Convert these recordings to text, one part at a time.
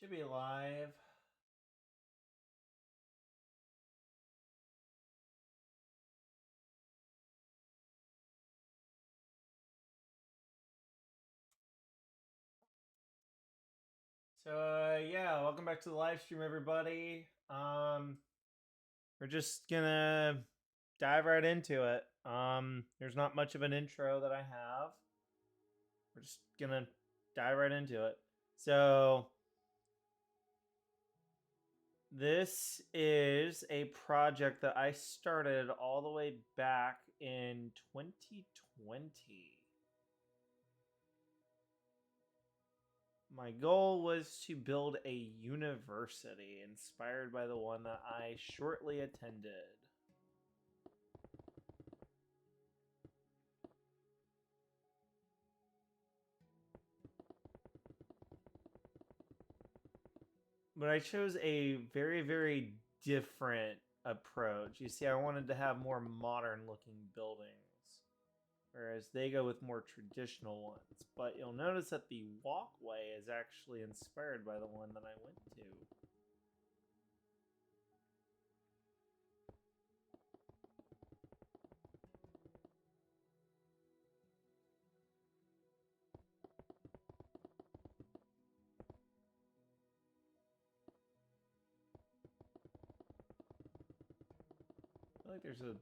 Should be live. So yeah, welcome back to the live stream, everybody. We're just gonna dive right into it. There's not much of an intro that I have. We're just gonna dive right into it. So this is a project that I started all the way back in 2020. My goal was to build a university inspired by the one that I shortly attended. But I chose a very, very different approach. You see, I wanted to have more modern looking buildings, whereas they go with more traditional ones. But you'll notice that the walkway is actually inspired by the one that I went to. I feel like there's a...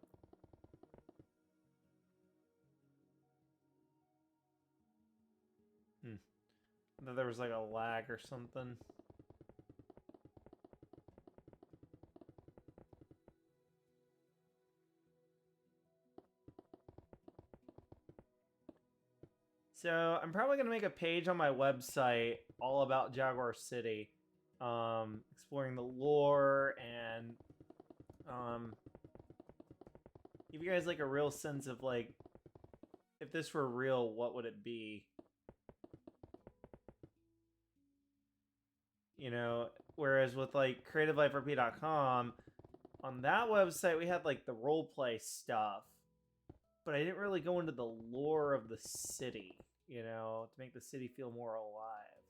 I thought there was like a lag or something. So I'm probably gonna make a page on my website all about Jaguar City, exploring the lore and give you guys like a real sense of like, if this were real, what would it be? You know, whereas with like creativeliferp.com, on that website we had like the roleplay stuff, but I didn't really go into the lore of the city, you know, to make the city feel more alive.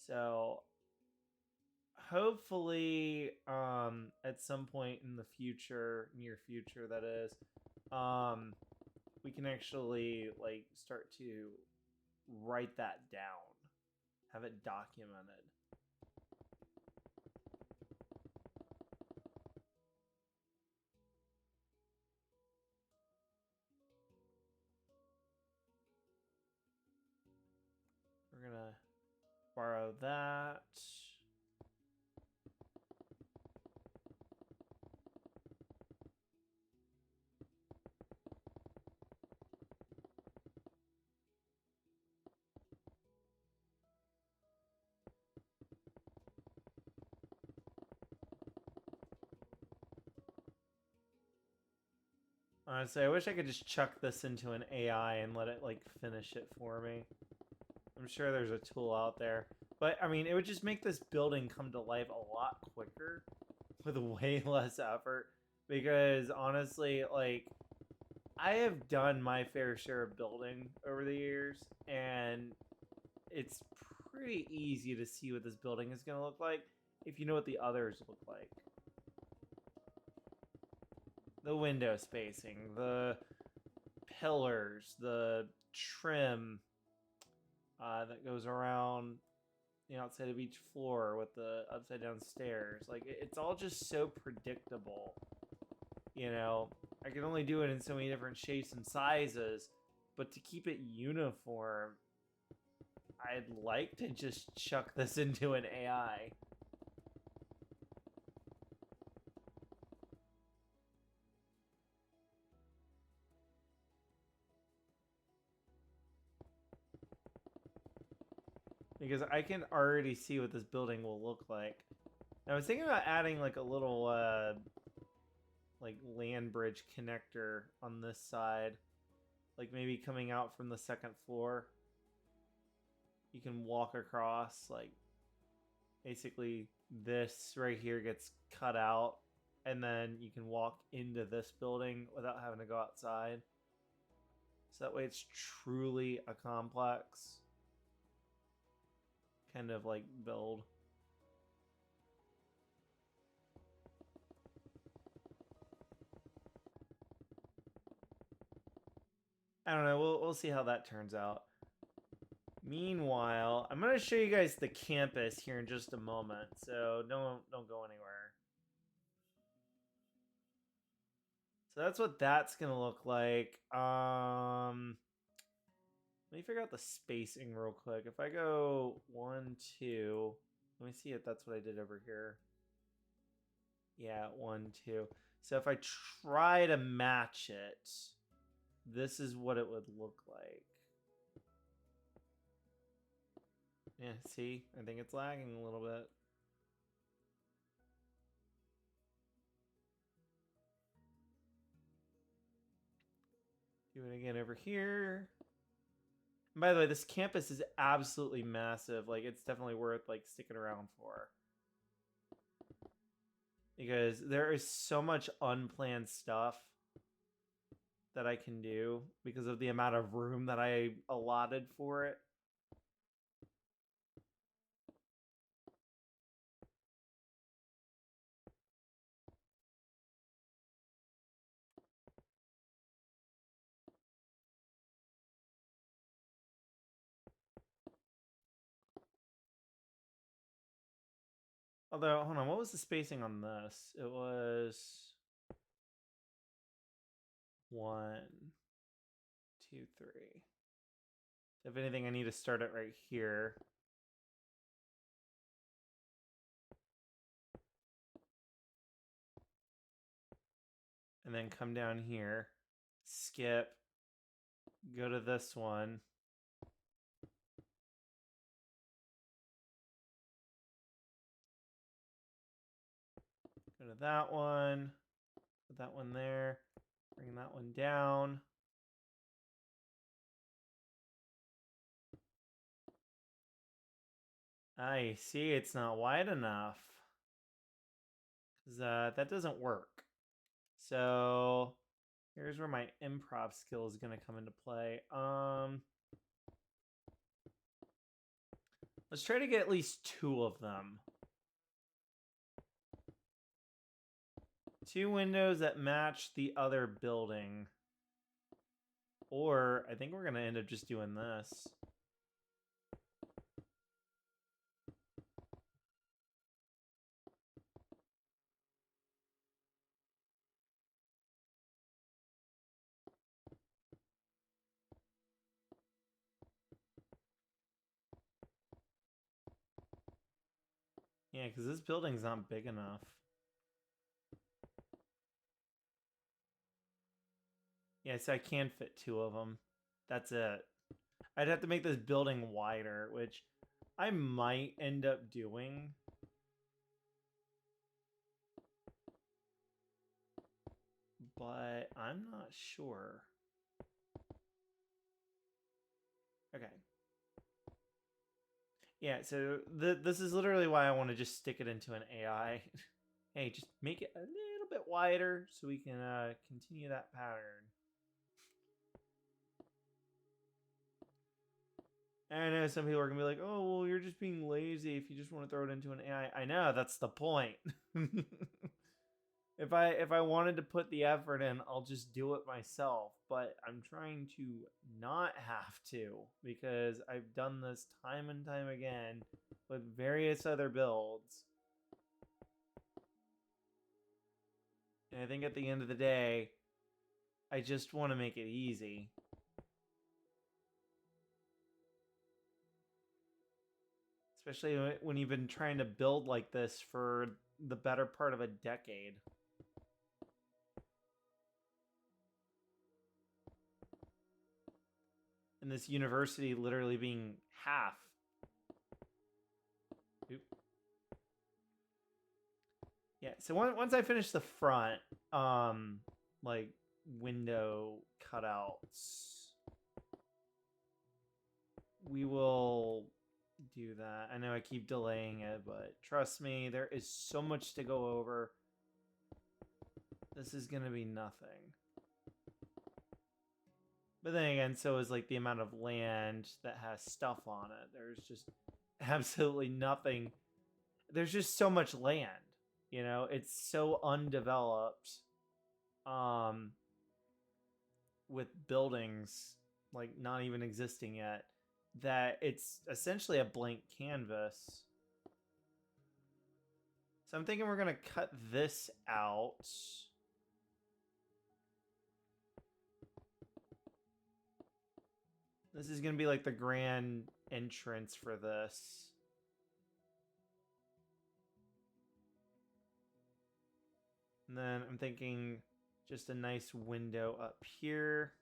So hopefully at some point in the future, near future that is, we can actually like start to write that down, have it documented. We're gonna borrow that. Honestly, I wish I could just chuck this into an AI and let it like finish it for me. I'm sure there's a tool out there. But I mean, it would just make this building come to life a lot quicker with way less effort. Because honestly, like, I have done my fair share of building over the years, and it's pretty easy to see what this building is going to look like if you know what the others look like. The window spacing, the pillars, the trim that goes around the outside of each floor with the upside down stairs. Like, it's all just so predictable. You know, I can only do it in so many different shapes and sizes, but to keep it uniform, I'd like to just chuck this into an AI. Because I can already see what this building will look like. I was thinking about adding like a little like land bridge connector on this side. Like maybe coming out from the second floor. You can walk across, like basically this right here gets cut out, and then you can walk into this building without having to go outside. So that way it's truly a complex kind of like build. I don't know. We'll see how that turns out. Meanwhile, I'm gonna show you guys the campus here in just a moment, so don't go anywhere. So that's what that's gonna look like. Let me figure out the spacing real quick. If I go 1, 2, let me see if that's what I did over here. Yeah, 1, 2. So if I try to match it, this is what it would look like. Yeah, see? I think it's lagging a little bit. Do it again over here. And by the way, this campus is absolutely massive. Like, it's definitely worth, like, sticking around for. Because there is so much unplanned stuff that I can do because of the amount of room that I allotted for it. Although, hold on, what was the spacing on this? It was 1, 2, 3. So if anything, I need to start it right here. And then come down here, skip, go to this one. Go to that one, put that one there, bring that one down. I see it's not wide enough. Because that doesn't work. So here's where my improv skill is going to come into play. Let's try to get at least 2 of them. 2 windows that match the other building. Or I think we're going to end up just doing this. Yeah, because this building's not big enough. Yeah, so I can fit 2 of them. That's it. I'd have to make this building wider, which I might end up doing. But I'm not sure. Okay. Yeah, so this is literally why I want to just stick it into an AI. Hey, just make it a little bit wider so we can continue that pattern. And I know some people are going to be like, oh, well, you're just being lazy if you just want to throw it into an AI. I know, that's the point. If I wanted to put the effort in, I'll just do it myself. But I'm trying to not have to because I've done this time and time again with various other builds. And I think at the end of the day, I just want to make it easy. Especially when you've been trying to build like this for the better part of a decade. And this university literally being half. Oop. Yeah, so once I finish the front, like window cutouts, we will do that. I know I keep delaying it, but trust me, there is so much to go over. This is gonna be nothing. But then again, so is like the amount of land that has stuff on it. There's just absolutely nothing. There's just so much land. You know, it's so undeveloped. with buildings like not even existing yet that it's essentially a blank canvas. So I'm thinking we're going to cut this out. This is going to be like the grand entrance for this. And then I'm thinking just a nice window up here.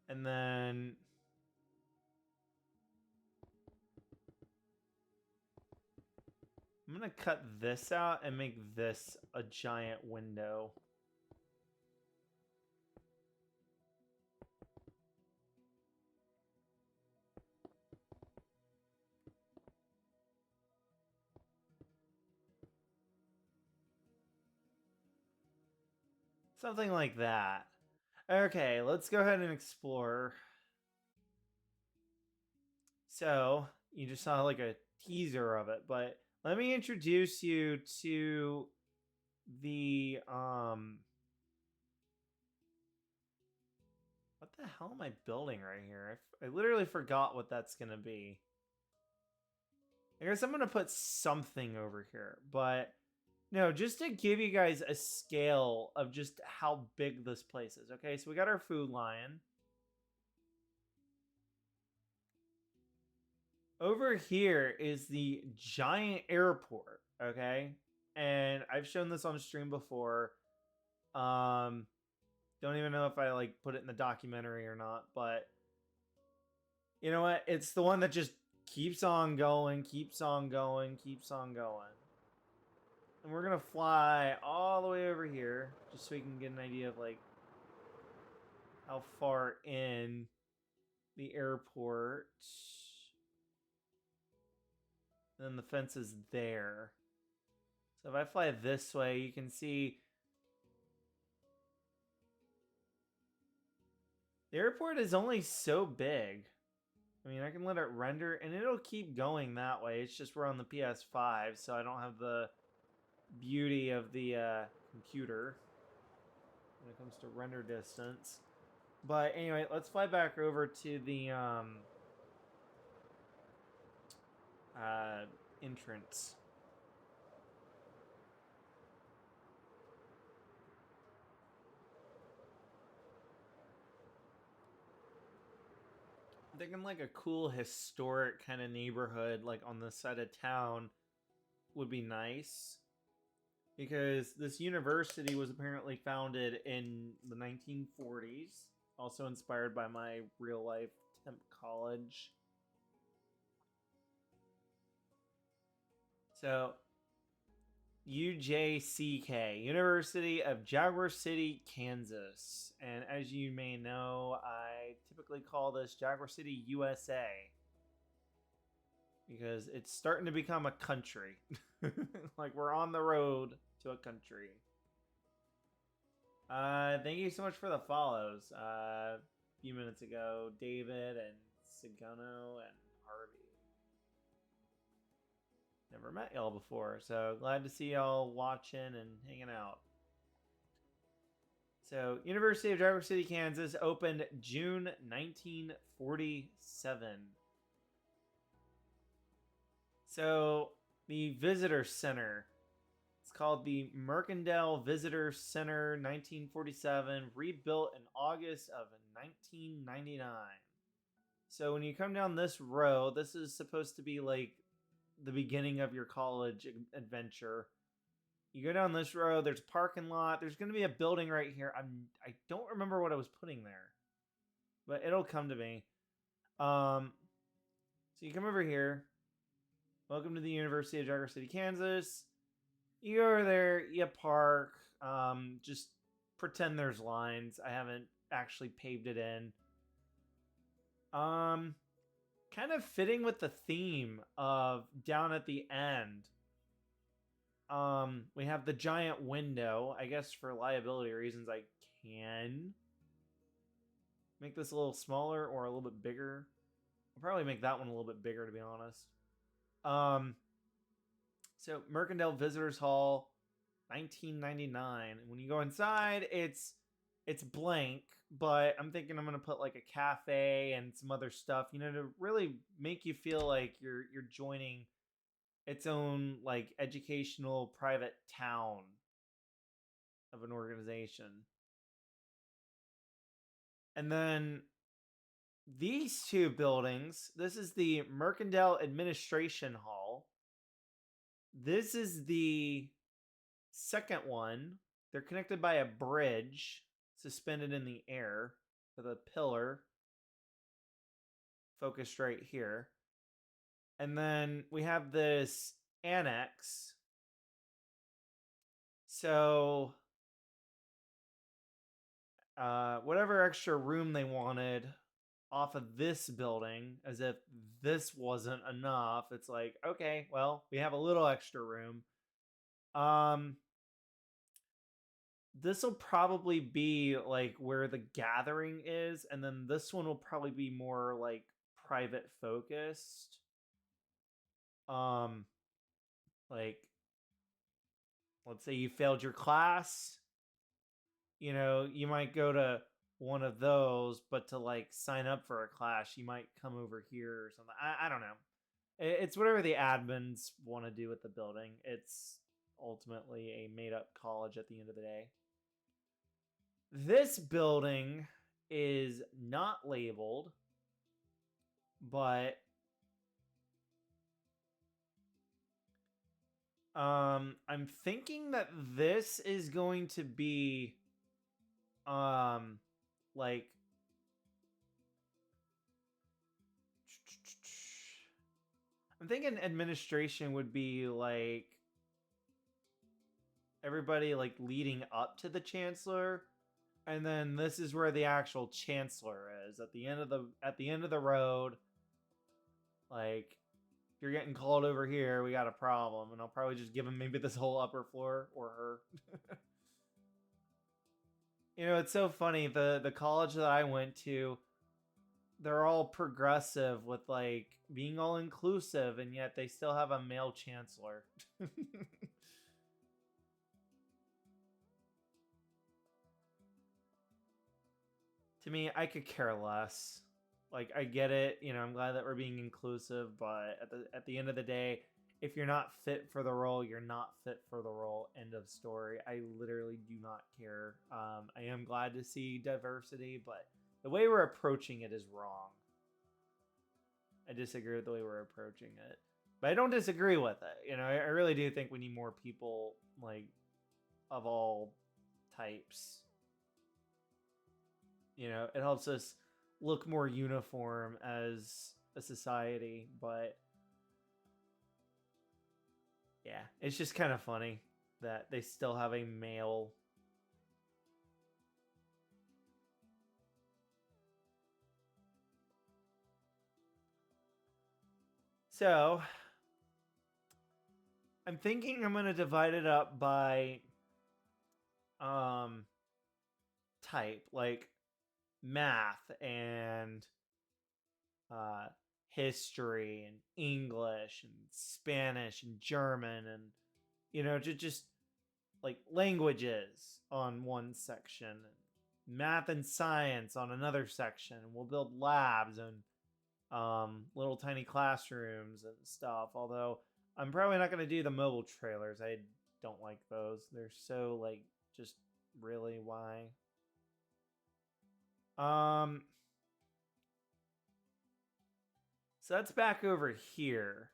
And then I'm going to cut this out and make this a giant window. Something like that. Okay, let's go ahead and explore. So, you just saw like a teaser of it, but let me introduce you to the what the hell am I building right here? I literally forgot what that's gonna be. I guess I'm gonna put something over here, but no, just to give you guys a scale of just how big this place is. Okay, so we got our food line. Over here is the giant airport, okay? And I've shown this on stream before. Don't even know if I like put it in the documentary or not, but you know what? It's the one that just keeps on going, keeps on going, keeps on going. And we're gonna fly all the way over here just so we can get an idea of like how far in the airport. And then the fence is there. So if I fly this way, you can see the airport is only so big. I mean, I can let it render and it'll keep going that way. It's just we're on the PS5, so I don't have the beauty of the computer when it comes to render distance. But anyway, let's fly back over to the entrance. I'm thinking like a cool historic kind of neighborhood like on the side of town would be nice. Because this university was apparently founded in the 1940s. Also inspired by my real life temp college. So, UJCK, University of Jaguar City, Kansas. And as you may know, I typically call this Jaguar City, USA. Because it's starting to become a country. Like we're on the road to a country. Thank you so much for the follows. A few minutes ago, David and Sigano and Harvey. Never met y'all before, so glad to see y'all watching and hanging out. So, University of Jaguar City, Kansas, opened June 1947. So, the Visitor Center. It's called the Mercantile Visitor Center, 1947, rebuilt in August of 1999. So when you come down this road, this is supposed to be like the beginning of your college adventure. You go down this road, there's a parking lot. There's going to be a building right here. I don't remember what I was putting there, but it'll come to me. So you come over here. Welcome to the University of Jaguar City, Kansas. You go over there, you park, just pretend there's lines. I haven't actually paved it in. Kind of fitting with the theme of down at the end. We have the giant window. I guess for liability reasons, I can make this a little smaller or a little bit bigger. I'll probably make that one a little bit bigger, to be honest. So Mercantile Visitors Hall, 19 $19.99. When you go inside, it's blank, but I'm thinking I'm gonna put like a cafe and some other stuff, you know, to really make you feel like you're joining its own like educational private town of an organization. And then these two buildings, this is the Mercantile Administration Hall. This is the second one. They're connected by a bridge suspended in the air with a pillar focused right here. And then we have this annex. So whatever extra room they wanted off of this building, as if this wasn't enough, it's like, okay, well, we have a little extra room. This will probably be like where the gathering is, and then this one will probably be more like private focused. Like, let's say you failed your class, you know, you might go to one of those, but to like sign up for a class, you might come over here or something. I don't know. It's whatever the admins want to do with the building. It's ultimately a made up college at the end of the day. This building is not labeled, but I'm thinking that this is going to be like I'm thinking administration would be like everybody like leading up to the chancellor, and then this is where the actual chancellor is at the end of the road. Like, if you're getting called over here, we got a problem, and I'll probably just give him maybe this whole upper floor or her. You know, it's so funny, the college that I went to, they're all progressive with like being all inclusive, and yet they still have a male chancellor. To me, I could care less. Like, I get it, you know, I'm glad that we're being inclusive, but at the end of the day, if you're not fit for the role, you're not fit for the role. End of story. I literally do not care. I am glad to see diversity, but the way we're approaching it is wrong. I disagree with the way we're approaching it, but I don't disagree with it. You know, I really do think we need more people like of all types. You know, it helps us look more uniform as a society, but yeah, it's just kind of funny that they still have a male. So, I'm thinking I'm going to divide it up by type, like math and history and English and Spanish and German, and you know, just like languages on one section, and math and science on another section. We'll build labs and little tiny classrooms and stuff. Although I'm probably not going to do the mobile trailers. I don't like those. They're so like just really why. So that's back over here.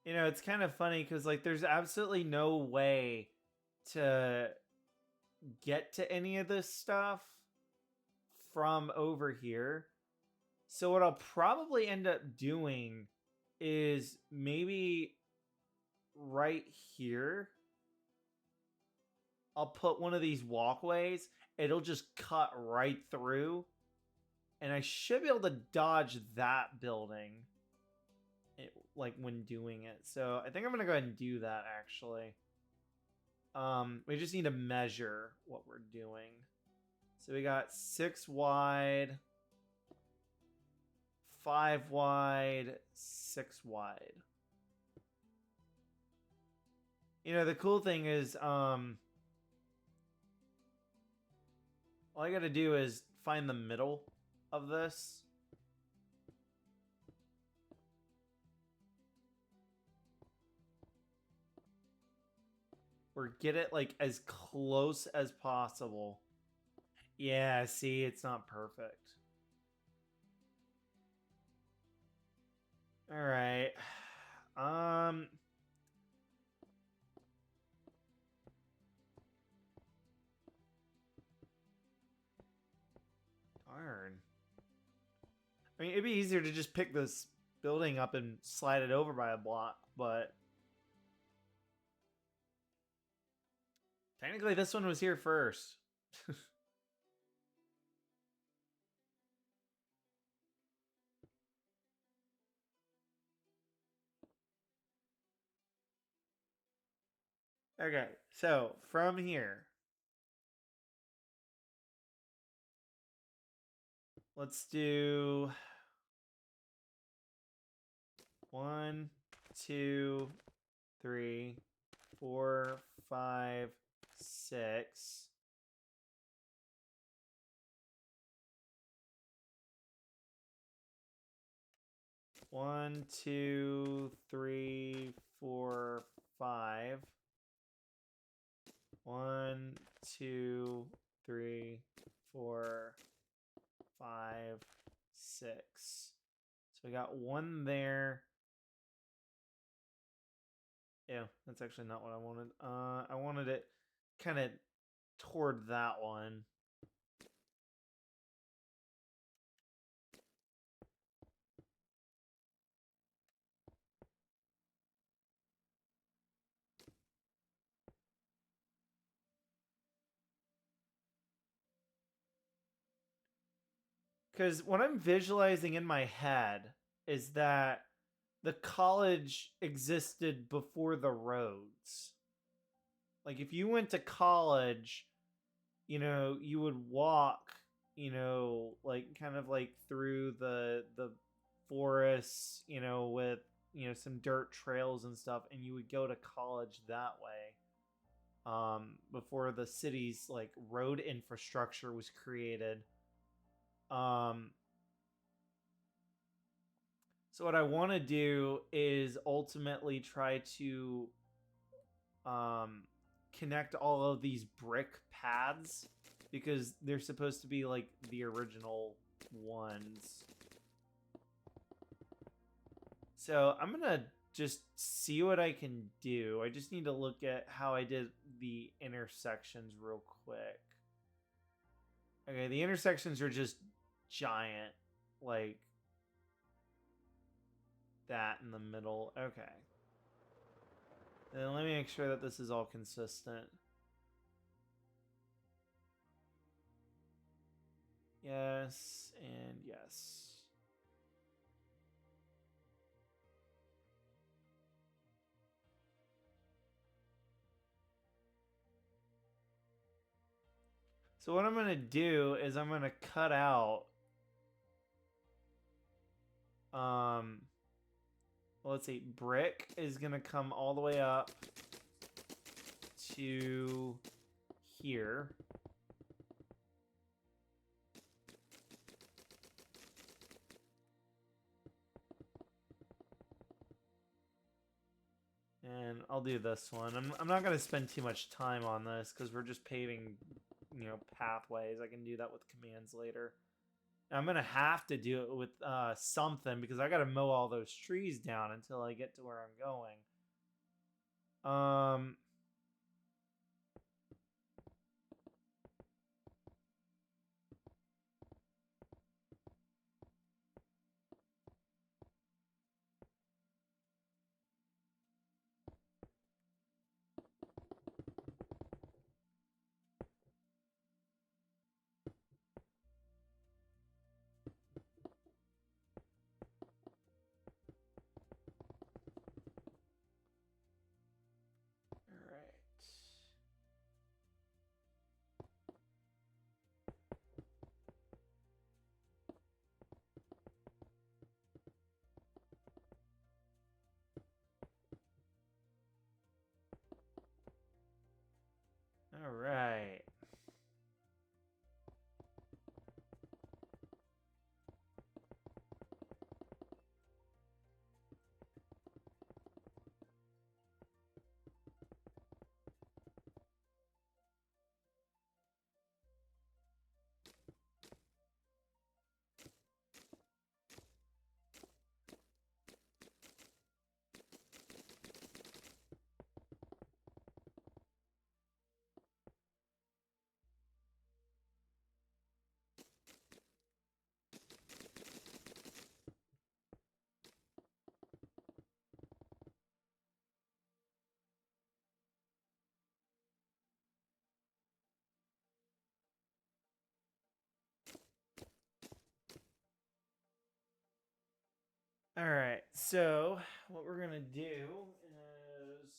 You know, it's kind of funny because like there's absolutely no way to get to any of this stuff from over here. So what I'll probably end up doing is maybe right here I'll put one of these walkways. It'll just cut right through, and I should be able to dodge that building like when doing it. So I think I'm gonna go ahead and do that actually. We just need to measure what we're doing. So we got 6 wide, 5 wide, 6 wide. You know, the cool thing is, all I gotta do is find the middle of this. Or get it, like, as close as possible. Yeah, see, it's not perfect. Alright. Darn. I mean, it'd be easier to just pick this building up and slide it over by a block, but... technically, this one was here first. Okay, so from here, let's do 1, 2, 3, 4, 5, 6. One, 2, 3, 4, 5. 1, 2, 3, 4, 5, 6. So we got one there. Yeah, that's actually not what I wanted. I wanted it kind of toward that one. Because what I'm visualizing in my head is that the college existed before the roads. Like, if you went to college, you know, you would walk, you know, like, kind of like through the forests, you know, with, you know, some dirt trails and stuff, and you would go to college that way. Before the city's, like, road infrastructure was created. So what I want to do is ultimately try to connect all of these brick paths, because they're supposed to be like the original ones. So I'm gonna just see what I can do. I just need to look at how I did the intersections real quick. Okay, the intersections are just giant, like that in the middle. Okay. Then let me make sure that this is all consistent. Yes, and yes. So what I'm going to do is I'm going to cut out well, let's see, brick is going to come all the way up to here. And I'll do this one. I'm not going to spend too much time on this because we're just paving, you know, pathways. I can do that with commands later. And I'm going to have to do it with something because I got to mow all those trees down until I get to where I'm going. All right, so what we're gonna do is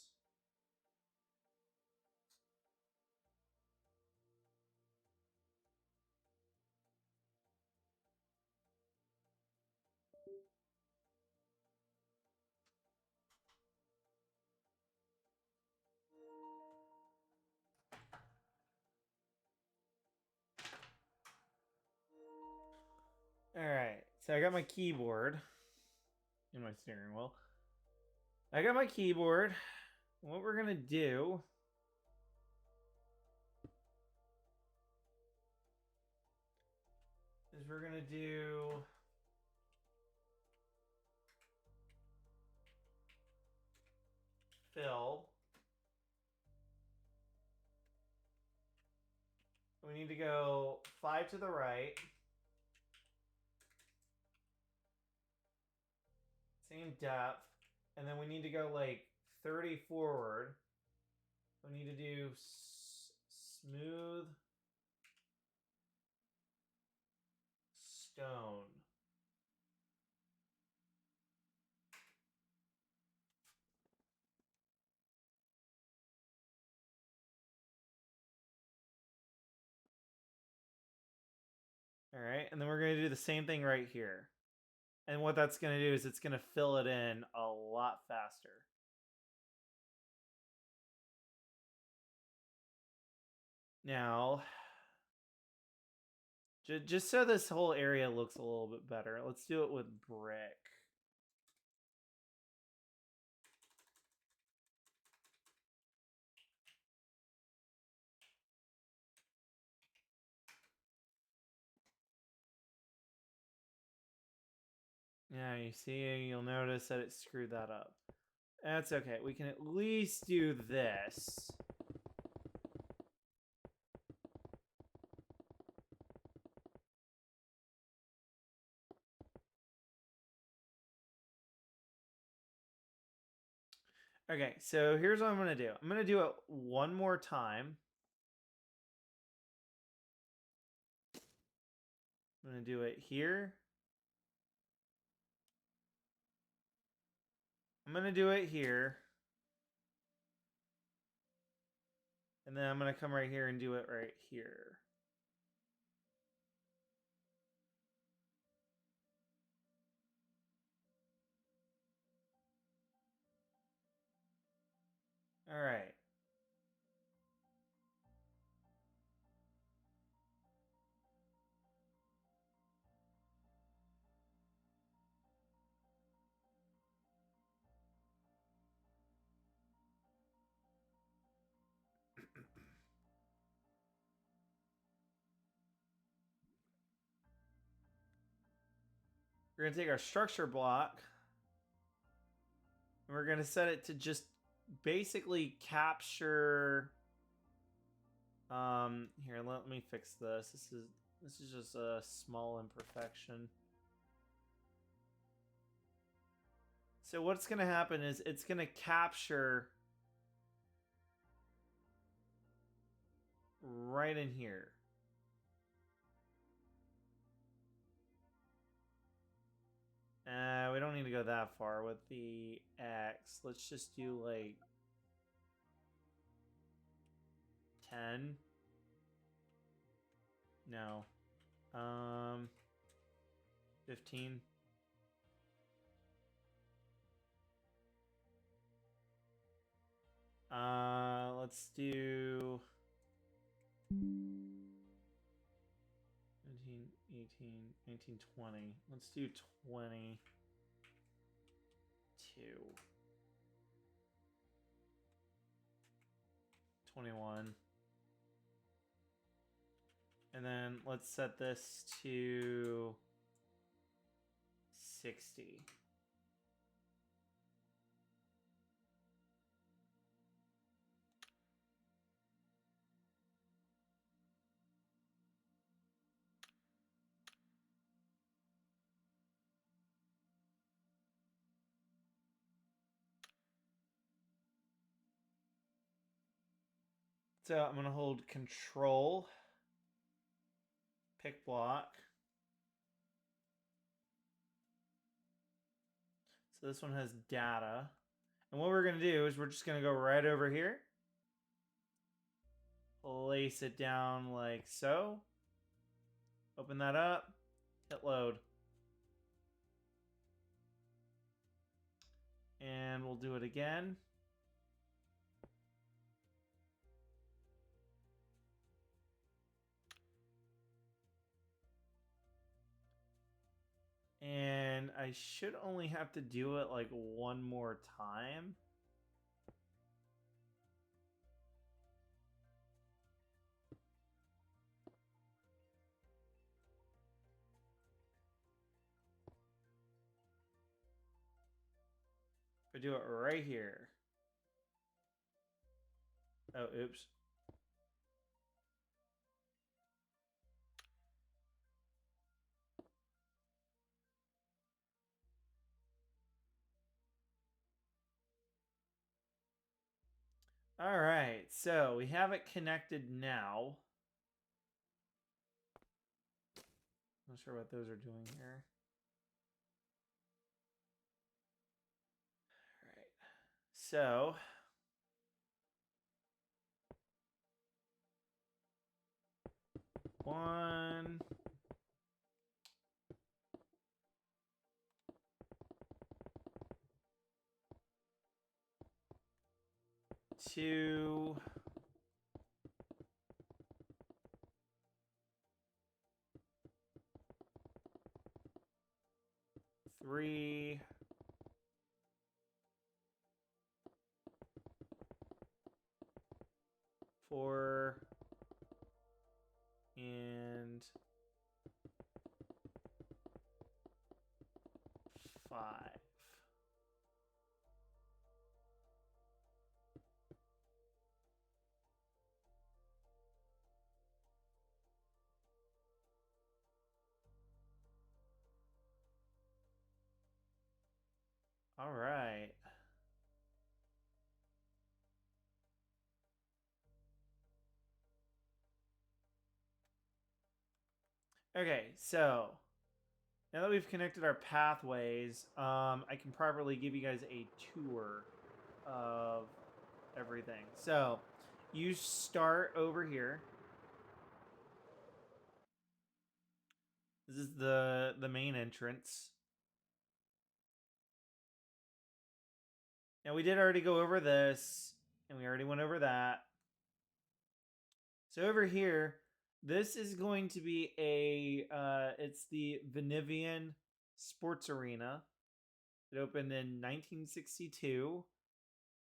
all right. So I got my keyboard in my steering wheel. I got my keyboard. What we're gonna do is we're gonna do fill. We need to go 5 to the right. Same depth. And then we need to go like 30 forward. We need to do smooth stone. All right, and then we're going to do the same thing right here. And what that's going to do is it's going to fill it in a lot faster. Now, just so this whole area looks a little bit better, let's do it with brick. Yeah, you see, you'll notice that it screwed that up. That's okay. We can at least do this. Okay, so here's what I'm going to do. I'm going to do it one more time. I'm going to do it here. I'm going to do it here. And then I'm going to come right here and do it right here. All right. We're going to take our structure block. And we're going to set it to just basically capture... here, let me fix this. This is just a small imperfection. So what's going to happen is it's going to capture right in here. We don't need to go that far with the X. Let's just do like 10. No. 15. Let's do 19, 18, 19, 20. Let's do 22. $21. And then let's set this to 60. So I'm going to hold Control, pick block. So this one has data. And what we're going to do is we're just going to go right over here. Place it down like so. Open that up. Hit load. And we'll do it again. And I should only have to do it like one more time. If I do it right here. Oh, oops. All right, so we have it connected now. Not sure what those are doing here. All right, so one, two, three, four, and five. All right. Okay, so now that we've connected our pathways, I can properly give you guys a tour of everything. So you start over here. This is the main entrance. Now we did already go over this, and we already went over that. So over here, this is going to be it's the Venevian Sports Arena. It opened in 1962.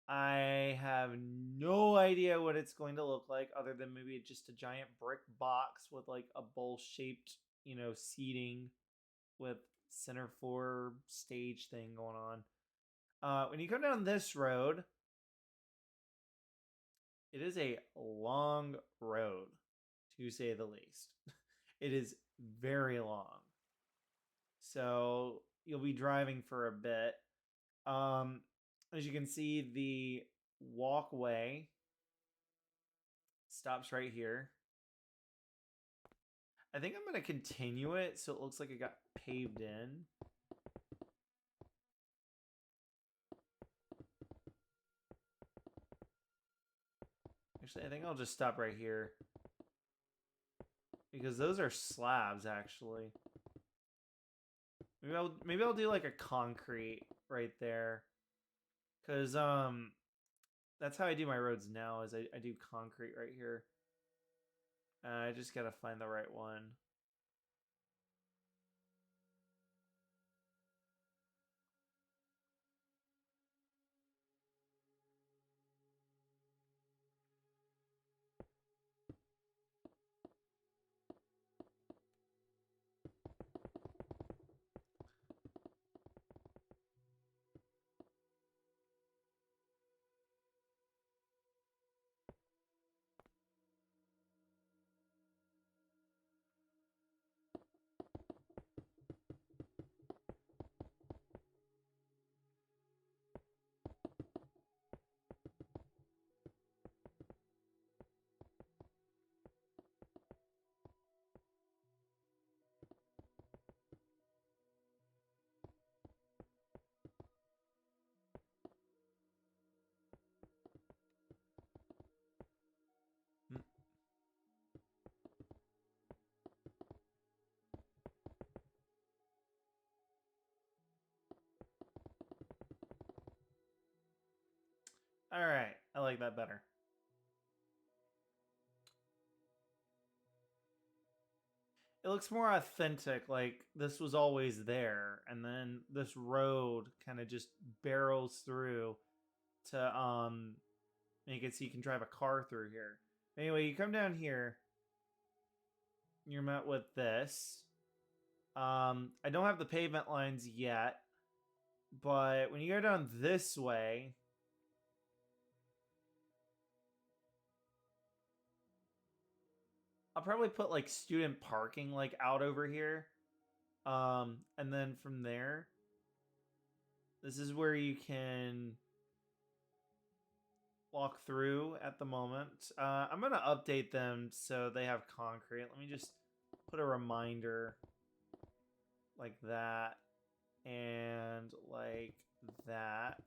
I have no idea what it's going to look like other than maybe just a giant brick box with like a bowl-shaped, seating with center floor stage thing going on. When you come down this road, it is a long road, to say the least. It is very long. So you'll be driving for a bit. As you can see, the walkway stops right here. I think I'm going to continue it so it looks like it got paved in. Actually, I think I'll just stop right here. Because those are slabs, actually. Maybe I'll do like a concrete right there. Because that's how I do my roads now, is I do concrete right here. I just gotta find the right one. All right, I like that better. It looks more authentic, like this was always there, and then this road kind of just barrels through to make it so you can drive a car through here. Anyway, you come down here, you're met with this. I don't have the pavement lines yet, but when you go down this way, I'll probably put like student parking like out over here. And then from there, this is where you can walk through at the moment. I'm gonna update them so they have concrete. Let me just put a reminder like that and like that.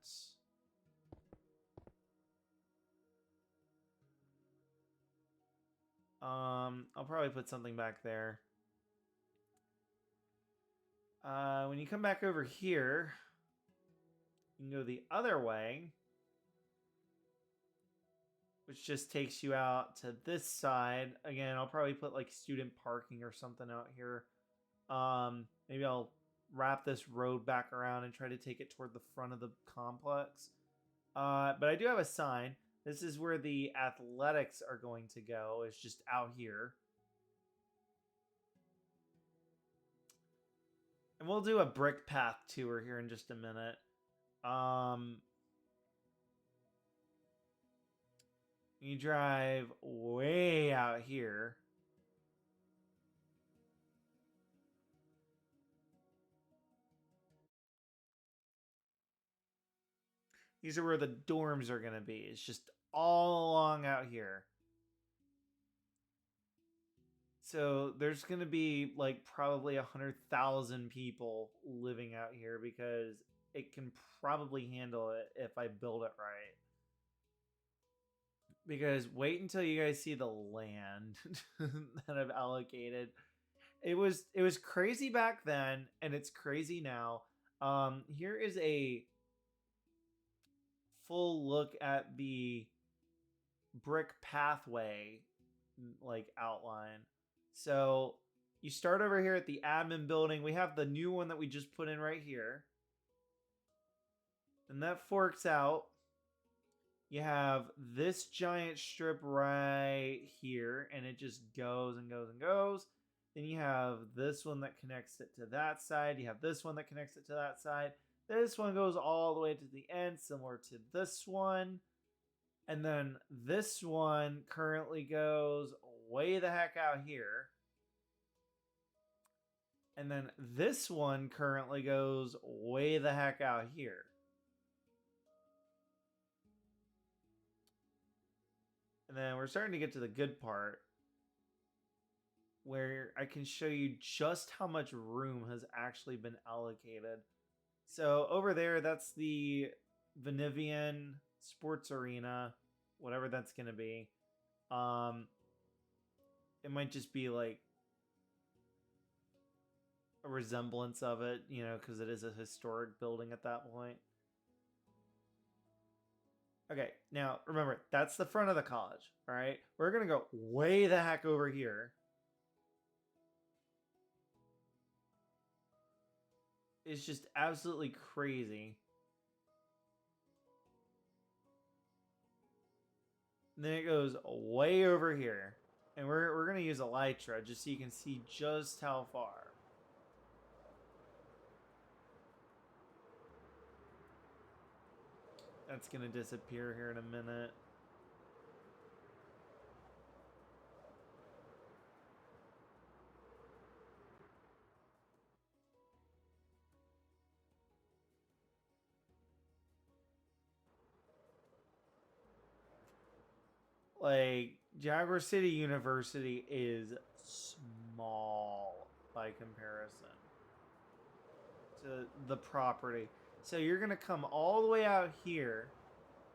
I'll probably put something back there. When you come back over here, you can go the other way, which just takes you out to this side. Again, I'll probably put like student parking or something out here. Maybe I'll wrap this road back around and try to take it toward the front of the complex. But I do have a sign. This is where the athletics are going to go. It's just out here. And we'll do a brick path tour here in just a minute. You drive way out here. These are where the dorms are going to be. It's just all along out here. So there's going to be like probably 100,000 people living out here because it can probably handle it if I build it right. Because wait until you guys see the land that I've allocated. It was crazy back then and it's crazy now. Here is a full look at the brick pathway like outline. So you start over here at the admin building. We have the new one that we just put in right here. And that forks out. You have this giant strip right here, and it just goes and goes and goes. Then you have this one that connects it to that side. You have this one that connects it to that side. This one goes all the way to the end, similar to this one. And then this one currently goes way the heck out here. And then this one currently goes way the heck out here. And then we're starting to get to the good part where I can show you just how much room has actually been allocated. So over there, that's the Venevian Sports Arena, whatever that's going to be. It might just be like a resemblance of it, you know, because it is a historic building at that point. Okay, now remember, that's the front of the college, all right? We're going to go way the heck over here. It's just absolutely crazy. And then it goes way over here. And we're going to use Elytra just so you can see just how far. That's going to disappear here in a minute. Like, Jaguar City University is small by comparison to the property. So you're going to come all the way out here,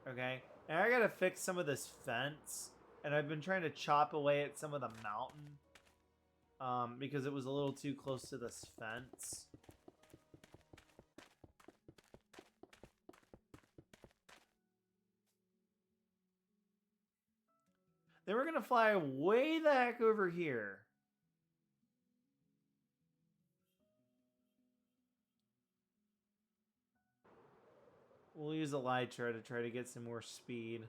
okay? And I got to fix some of this fence. And I've been trying to chop away at some of the mountain because it was a little too close to this fence. Then we're gonna fly way the heck over here. We'll use Elytra to try to get some more speed.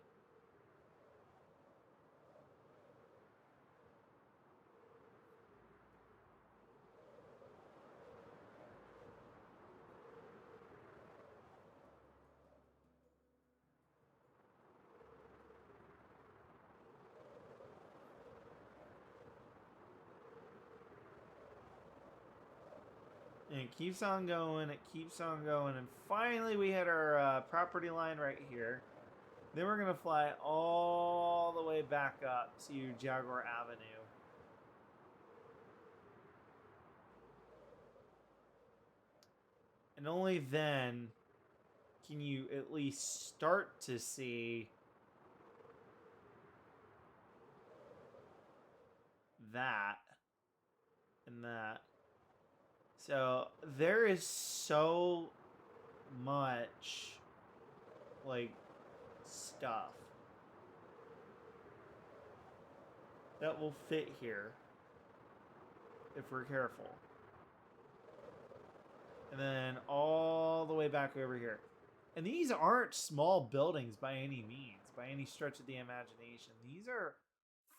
And it keeps on going, and finally we hit our property line right here. Then we're gonna fly all the way back up to Jaguar Avenue. And only then can you at least start to see that and that. So there is so much like stuff that will fit here if we're careful. And then all the way back over here. And these aren't small buildings by any means, by any stretch of the imagination. These are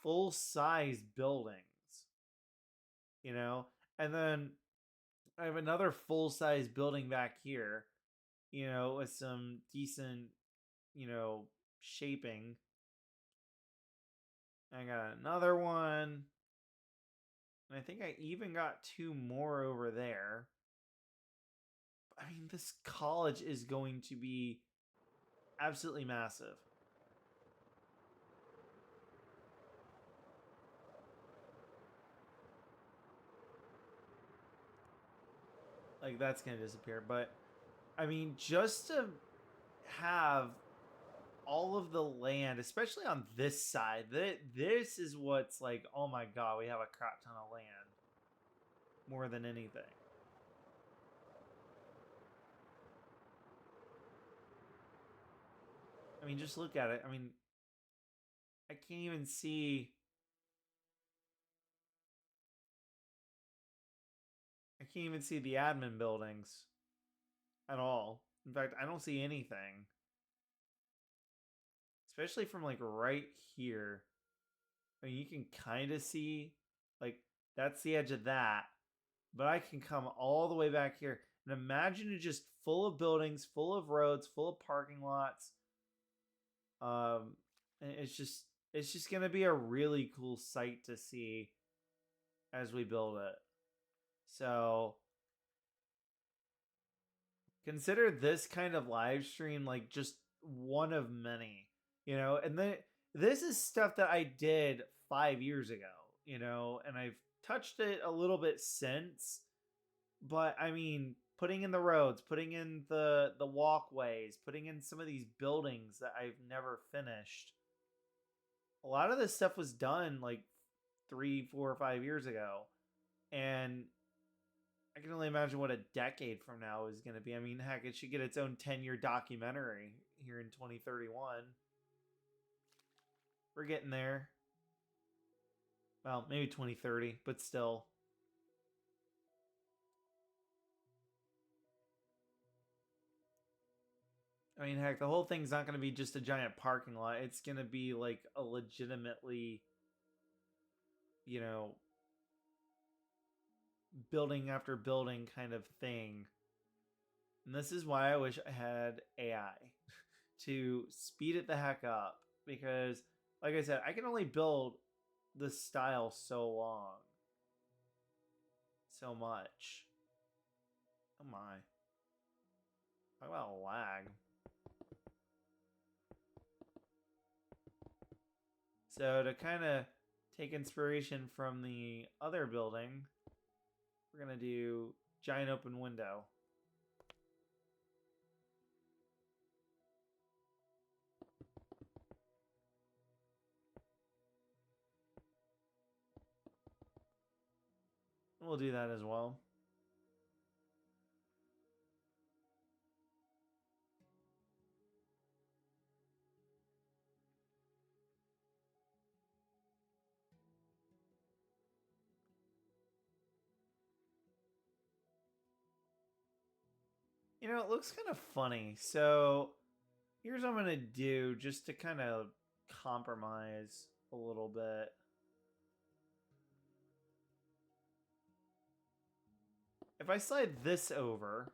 full-size buildings, you know? And then I have another full-size building back here, you know, with some decent, you know, shaping. I got another one. And I think I even got two more over there. I mean, this college is going to be absolutely massive. Like, that's going to disappear. But, I mean, just to have all of the land, especially on this side, this is what's like, oh my god, we have a crap ton of land. More than anything. I mean, just look at it. I mean, I can't even see... I can't even see the admin buildings at all. In fact, I don't see anything. Especially from like right here. I mean, you can kind of see, like, that's the edge of that. But I can come all the way back here. And imagine it just full of buildings, full of roads, full of parking lots. It's just going to be a really cool sight to see as we build it. So consider this kind of live stream like just one of many, you know. And then this is stuff that I did 5 years ago, you know, and I've touched it a little bit since. But I mean, putting in the roads, putting in the walkways, putting in some of these buildings that I've never finished. A lot of this stuff was done like 3, 4, or 5 years ago. And I can only imagine what a decade from now is going to be. I mean, heck, it should get its own 10-year documentary here in 2031. We're getting there. Well, maybe 2030, but still. I mean, heck, the whole thing's not going to be just a giant parking lot. It's going to be like a legitimately, you know, building after building kind of thing. And this is why I wish I had AI to speed it the heck up. Because, like I said, I can only build this style so long. So much. Oh my. Talk about lag. So to kind of take inspiration from the other building, we're going to do giant open window. We'll do that as well. You know, it looks kind of funny. So here's what I'm gonna do just to kind of compromise a little bit. If I slide this over,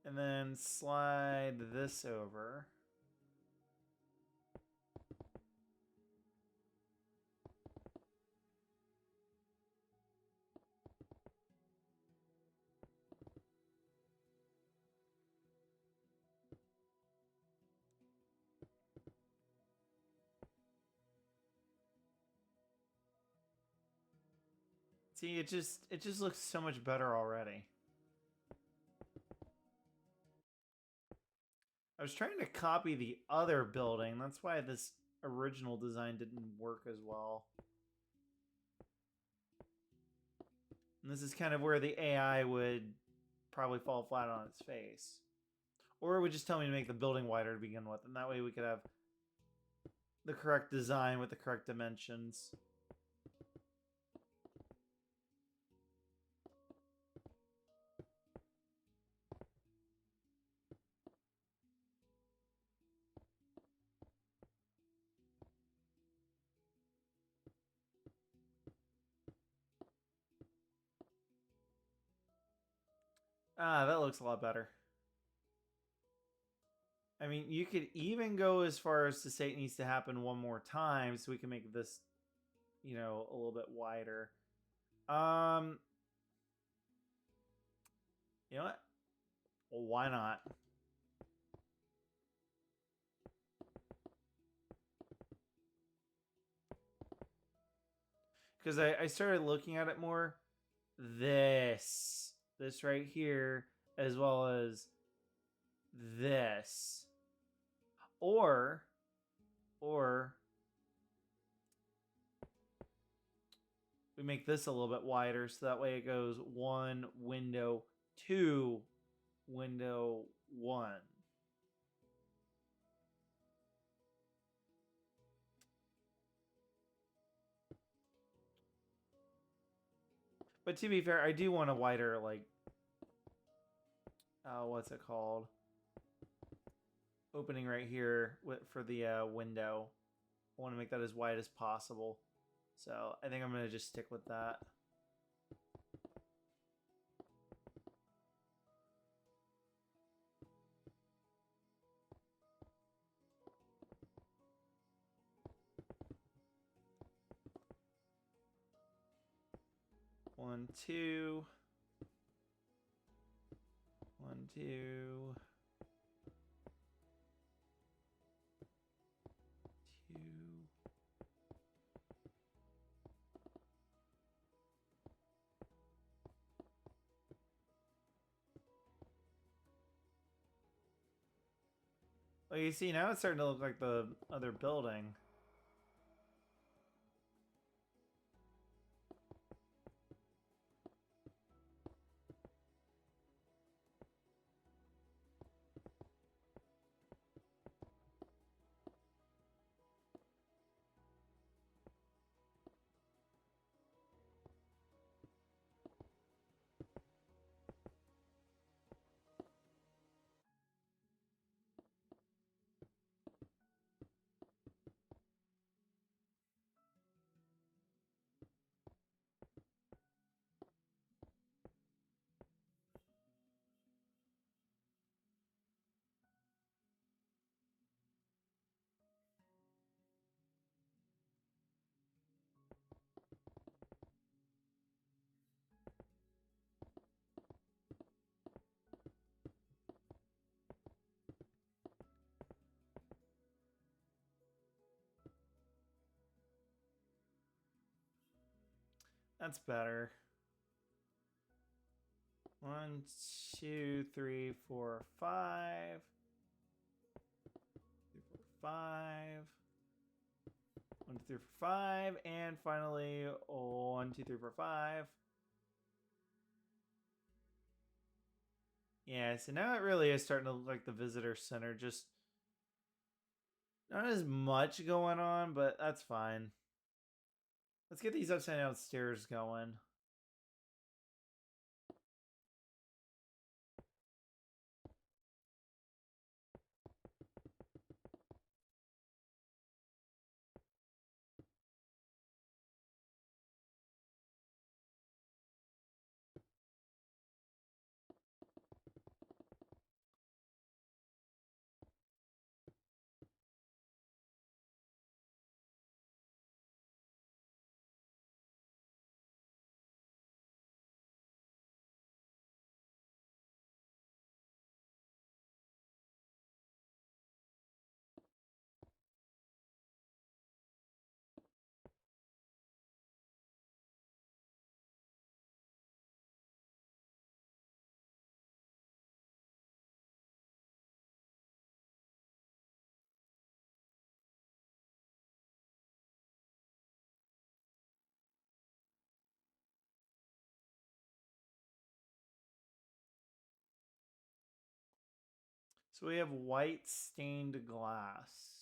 and then slide this over. See, it just looks so much better already. I was trying to copy the other building. That's why this original design didn't work as well. And this is kind of where the AI would probably fall flat on its face. Or it would just tell me to make the building wider to begin with. And that way we could have the correct design with the correct dimensions. Ah, that looks a lot better. I mean, you could even go as far as to say it needs to happen one more time so we can make this, you know, a little bit wider. You know what? Well, why not? Because I started looking at it more. This right here, as well as this. Or we make this a little bit wider so that way it goes 1 window 2 window 1. But to be fair, I do want a wider, like, what's it called? Opening right here for the window. I want to make that as wide as possible. So I think I'm going to just stick with that. One, two. 1, 2. Two. Well, you see, now it's starting to look like the other building. That's better. 1, 2, 3, 4, 5. 3, 4, 5. 1, 2, 3, 4, 5. And finally, 1, 2, 3, 4, 5. Yeah, so now it really is starting to look like the visitor center. Just not as much going on, but that's fine. Let's get these upside down stairs going. So we have white stained glass.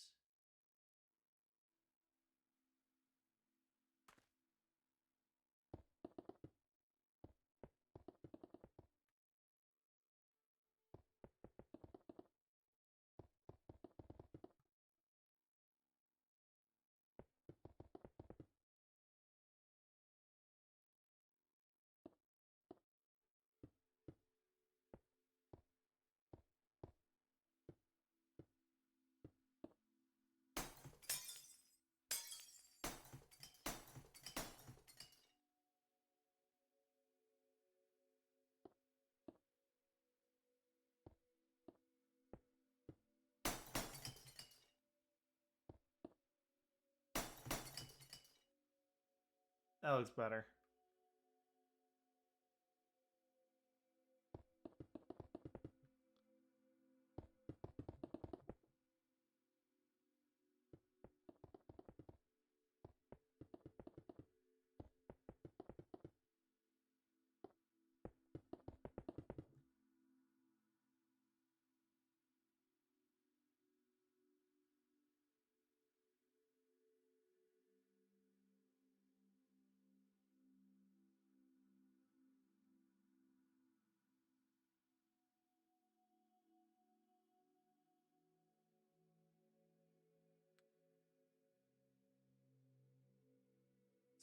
That looks better.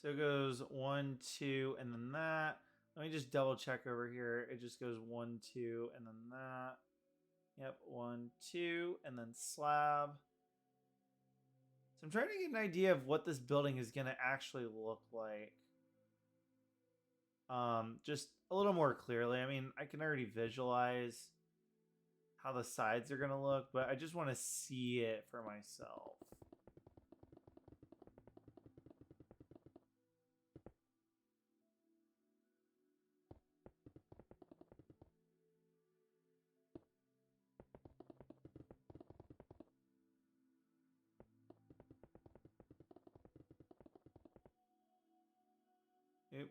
So it goes 1, 2, and then that. Let me just double check over here. It just goes 1, 2, and then that. Yep, 1, 2, and then slab. So I'm trying to get an idea of what this building is going to actually look like. Just a little more clearly. I mean, I can already visualize how the sides are going to look, but I just want to see it for myself. Oop.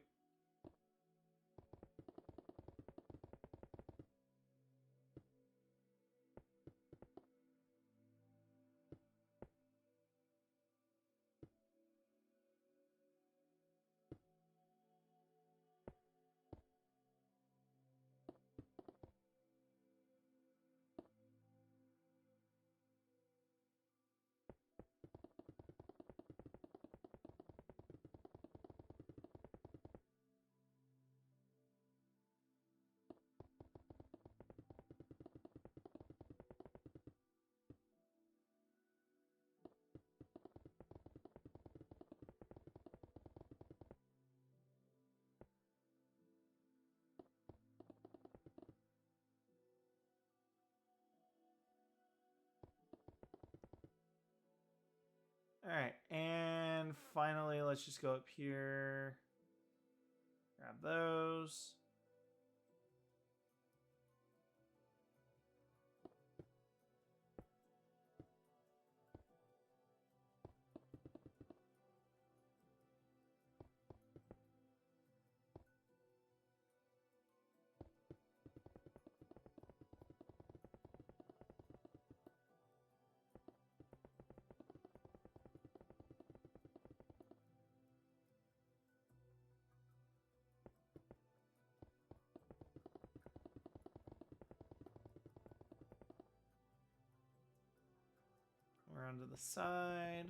All right, and finally, let's just go up here. Grab those. around to the side.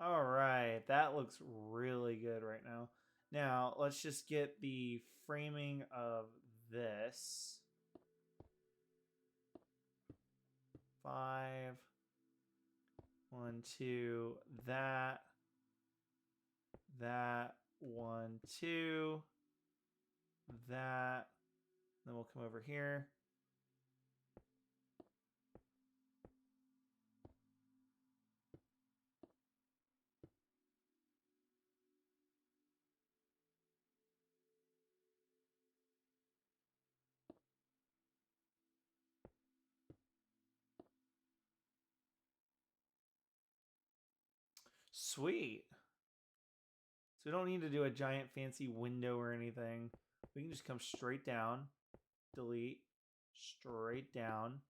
All right, that looks really good right now. Now, let's just get the framing of this. 5, 1, 2, that, 1, 2, that. Then we'll come over here. Sweet. So we don't need to do a giant fancy window or anything. We can just come straight down, delete, straight down,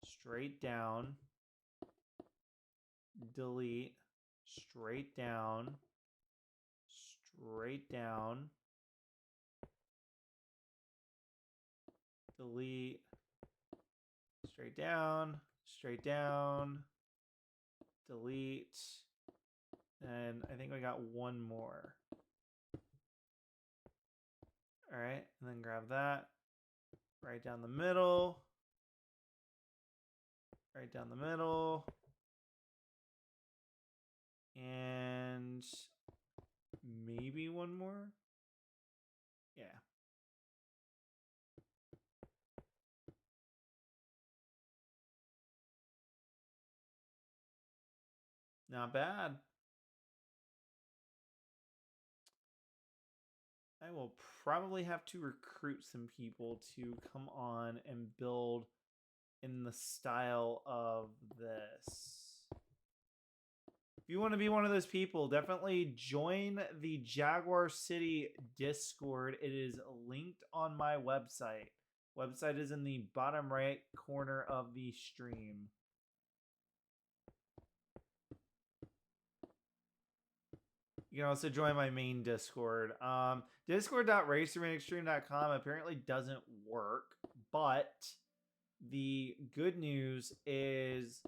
straight down, delete, straight down, straight down, delete, straight down, straight down, delete, and I think we got one more. All right, and then grab that, right down the middle, right down the middle, and maybe one more. Yeah. Not bad. I will probably have to recruit some people to come on and build in the style of this. If you want to be one of those people, definitely join the Jaguar City Discord. It is linked on my website. Website is in the bottom right corner of the stream. You can also join my main Discord. Discord.racermanextreme.com apparently doesn't work, but the good news is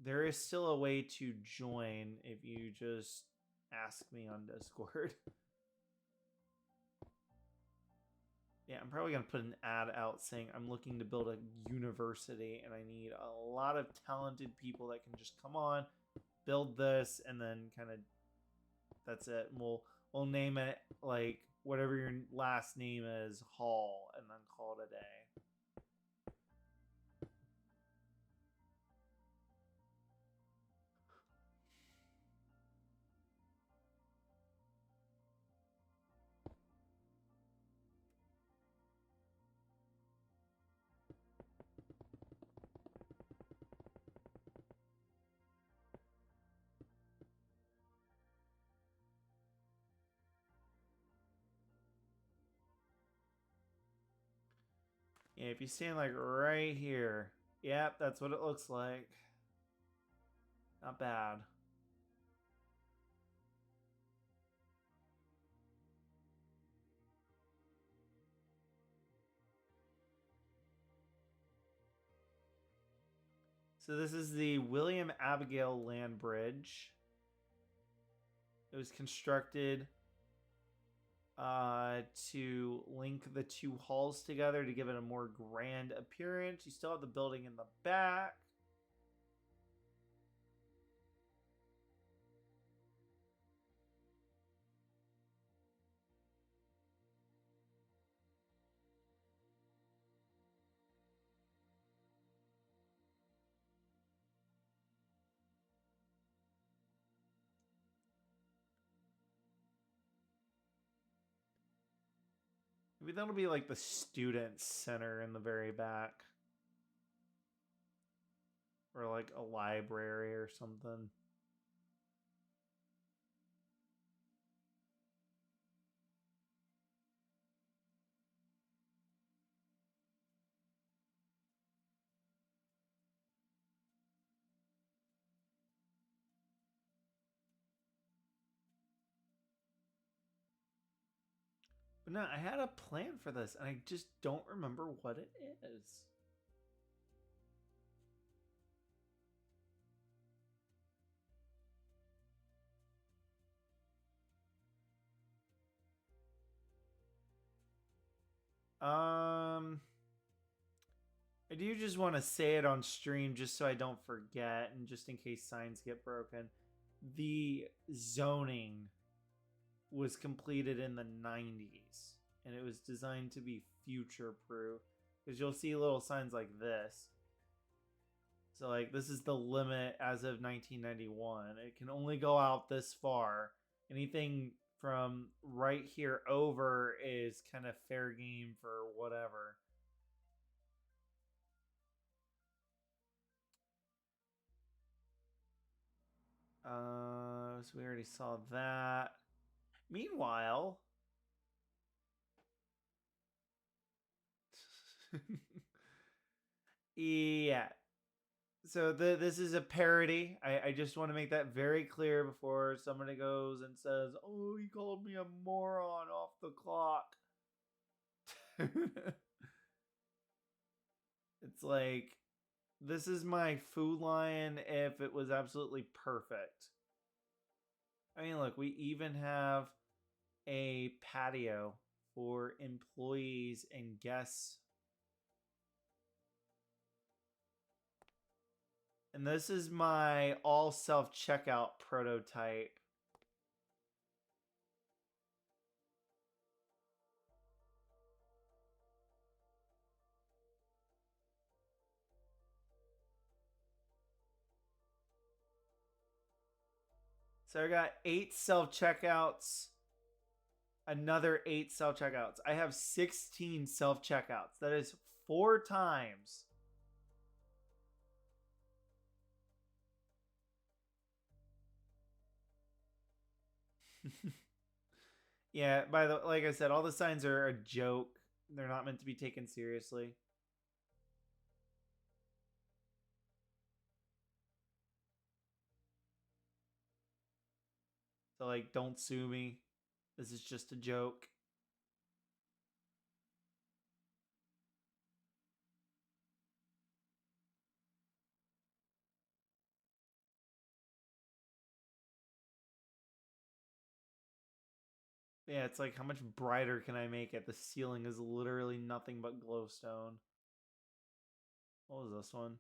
there is still a way to join if you just ask me on Discord. Yeah, I'm probably going to put an ad out saying I'm looking to build a university and I need a lot of talented people that can just come on, build this, and then kind of that's it. And we'll name it like whatever your last name is, Hall, and then call it a day. Yeah, if you stand like right here, yep, that's what it looks like. Not bad. So this is the William Abigail Land Bridge. It was constructed to link the two halls together to give it a more grand appearance. You still have the building in the back. Maybe that'll be like the student center in the very back. Or like a library or something. But no, I had a plan for this and I just don't remember what it is. I do just want to say it on stream just so I don't forget and just in case signs get broken. The zoning was completed in the 90s and it was designed to be future proof because you'll see little signs like this. So like this is the limit as of 1991. It can only go out this far. Anything from right here over is kind of fair game for whatever. So we already saw that. Meanwhile, yeah. So this is a parody. I just want to make that very clear before somebody goes and says, "Oh, he called me a moron off the clock." It's like this is my Food Lion if it was absolutely perfect. I mean, look, we even have a patio for employees and guests. And this is my all self-checkout prototype. So I got 8 self-checkouts, another 8 self-checkouts. I have 16 self-checkouts. That is 4 times. Yeah, by the like I said, all the signs are a joke. They're not meant to be taken seriously. So like don't sue me. This is just a joke. Yeah, it's like how much brighter can I make it? The ceiling is literally nothing but glowstone. What was this one?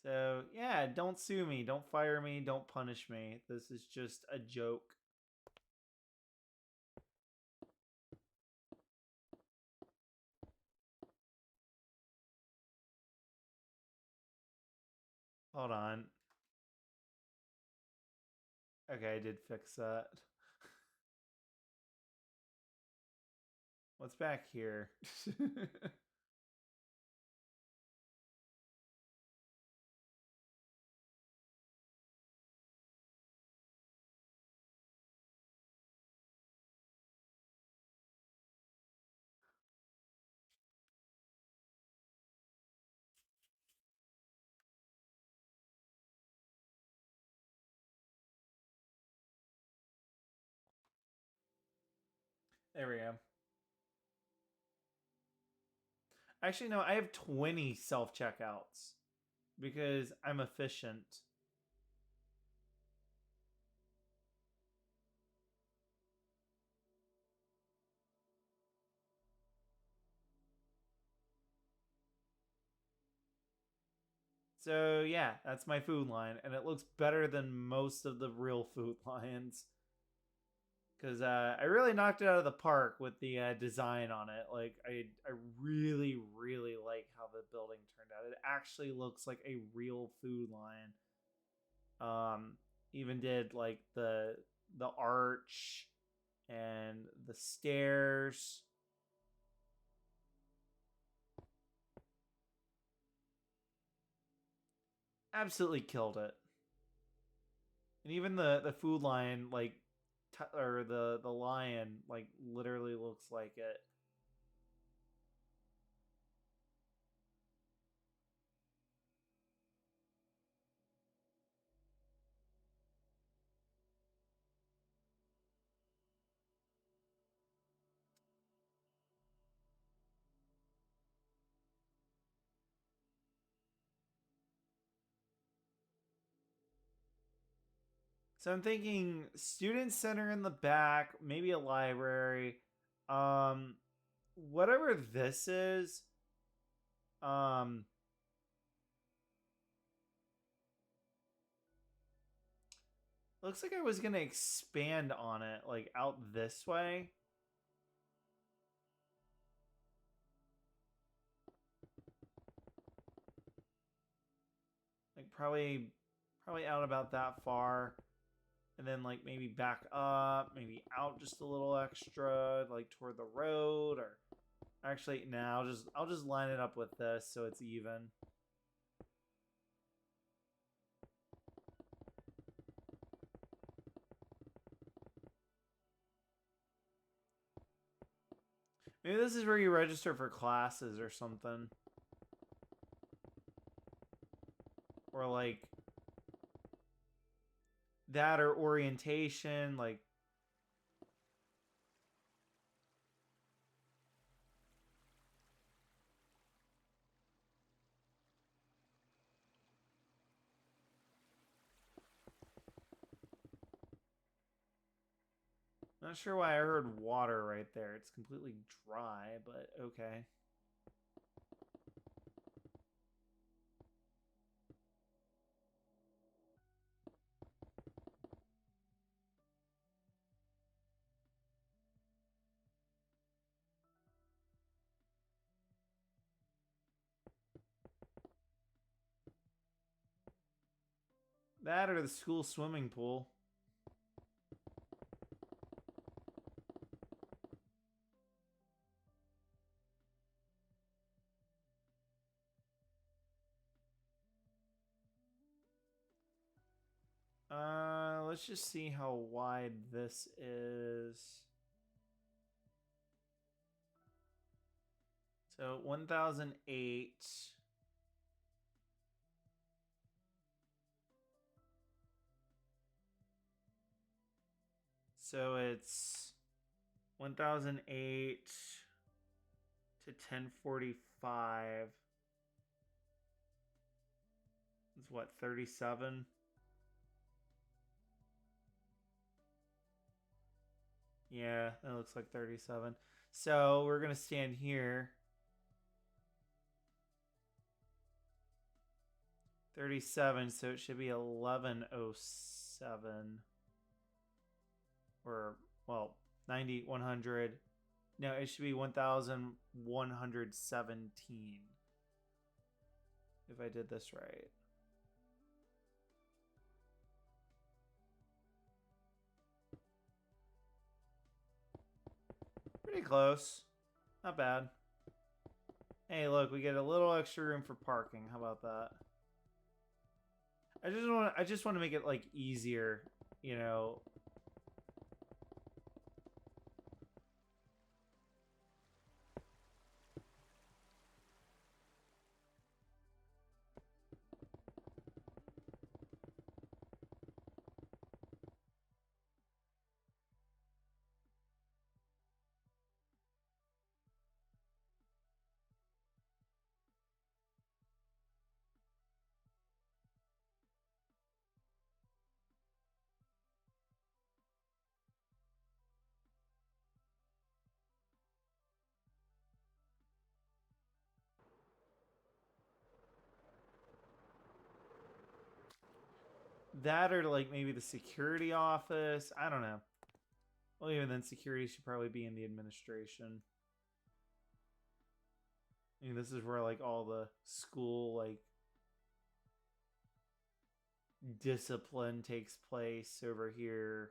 So, yeah, don't sue me, don't fire me, don't punish me. This is just a joke. Hold on. Okay, I did fix that. What's back here? There we go. Actually, no, I have 20 self checkouts because I'm efficient. So, yeah, that's my food line, and it looks better than most of the real food lines. because I really knocked it out of the park with the design on it. Like I really really like how the building turned out. It actually looks like a real food line. Even did like the arch and the stairs. Absolutely killed it. And even the food line, like, or the lion, like, literally looks like it. So I'm thinking student center in the back, maybe a library. Um, whatever this is, um, looks like I was gonna expand on it, like out this way. Like probably out about that far. And then like maybe back up, maybe out just a little extra, like toward the road, or actually now I'll just line it up with this so it's even. Maybe this is where you register for classes or something. Or like that or orientation, like not sure why I heard water right there. It's completely dry, but okay. That or the school swimming pool. Let's just see how wide this is. So 1008. So it's 1008 to 1045. It's what, 37? Yeah, that looks like 37. So we're going to stand here. 37, so it should be 1107. Or, well, 90, 100. No, it should be 1117. If I did this right. Pretty close. Not bad. Hey, look, we get a little extra room for parking. How about that? I just want to make it like easier, you know. That or like maybe the security office. I don't know. Well, even then, security should probably be in the administration. I mean, this is where like all the school like discipline takes place over here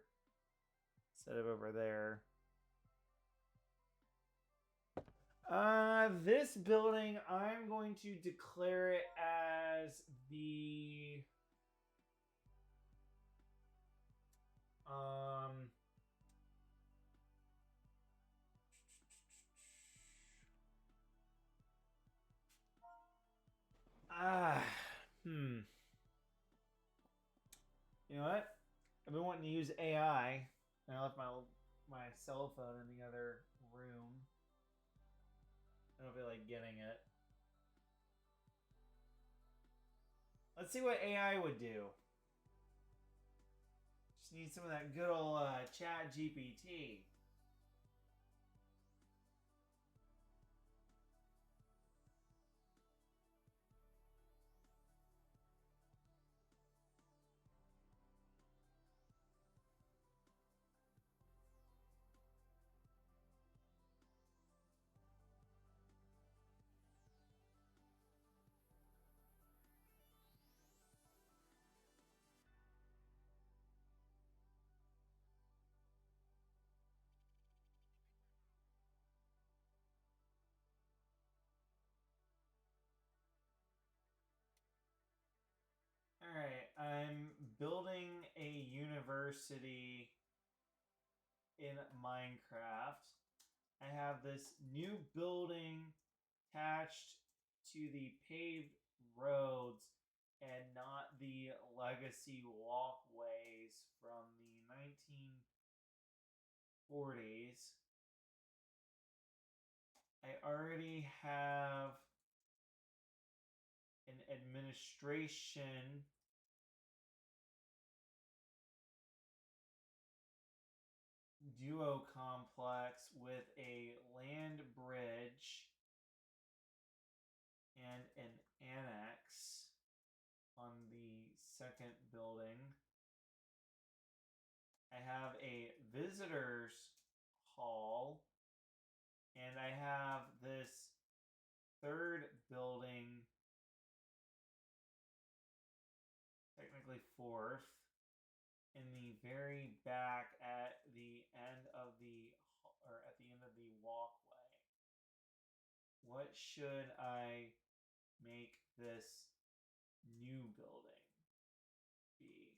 instead of over there. This building, I'm going to declare it as the um ah hmm. You know what? I've been wanting to use AI, and I left my cell phone in the other room. I don't feel like getting it. Let's see what AI would do. Just need some of that good old Chat GPT. Alright, I'm building a university in Minecraft. I have this new building attached to the paved roads and not the legacy walkways from the 1940s. I already have an administration duo complex with a land bridge and an annex on the second building. I have a visitors hall, and I have this third building, technically fourth, in the very back at the end of the walkway. What should I make this new building be?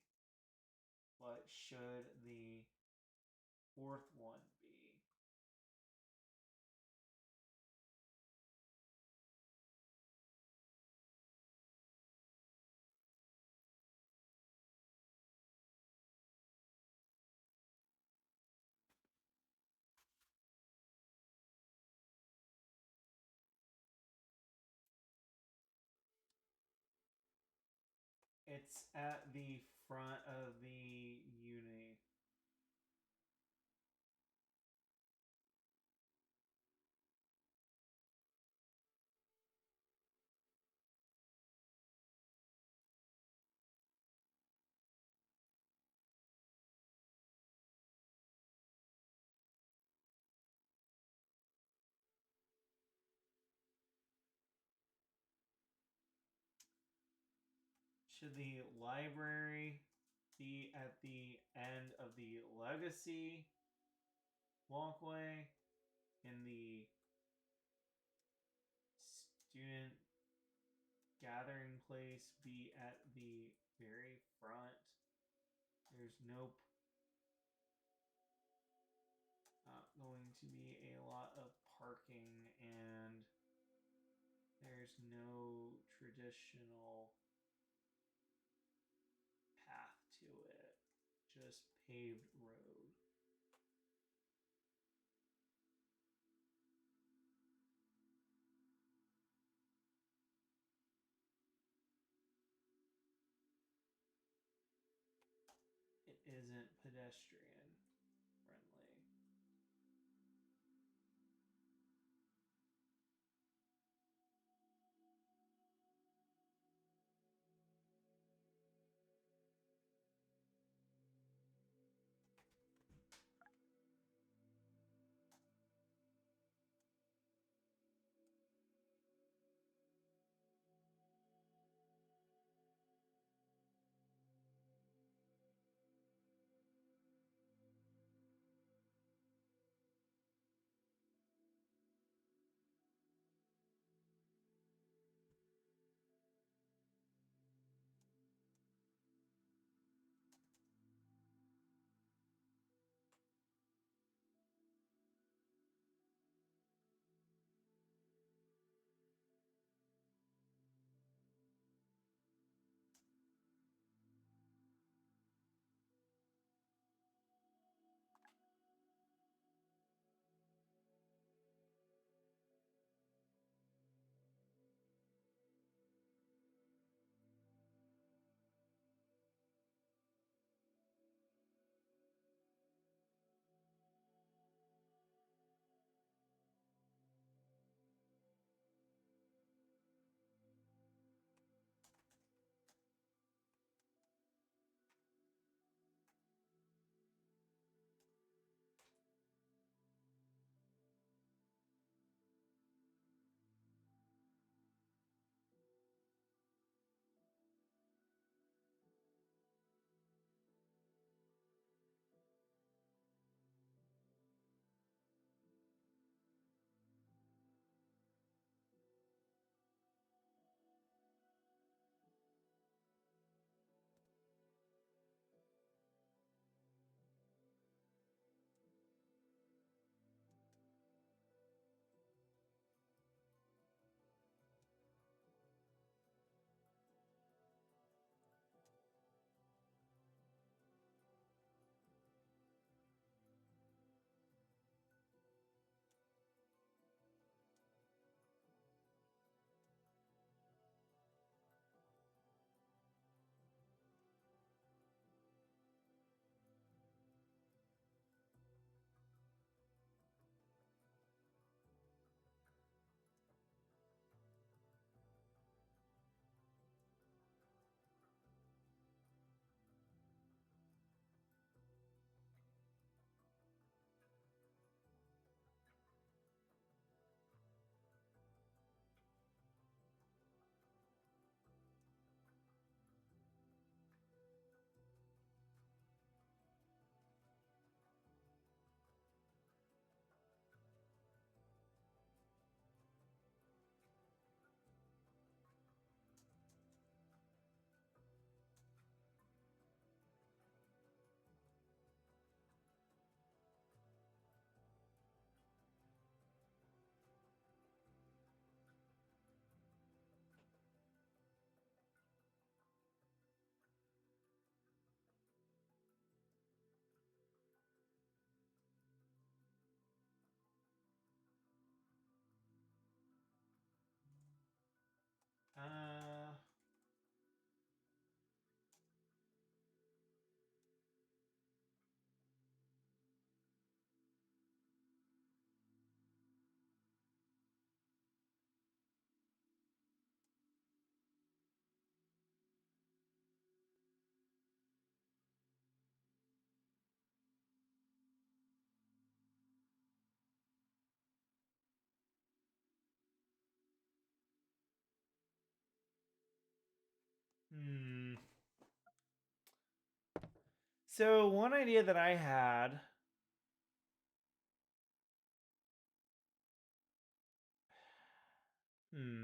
What should the fourth one be? It's at the front of the uni. Should the library be at the end of the legacy walkway? In the student gathering place be at the very front? There's not going to be a lot of parking, and there's no traditional path to it, just paved road. It isn't pedestrian friendly. So one idea that I had. Hmm.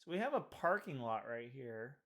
So we have a parking lot right here.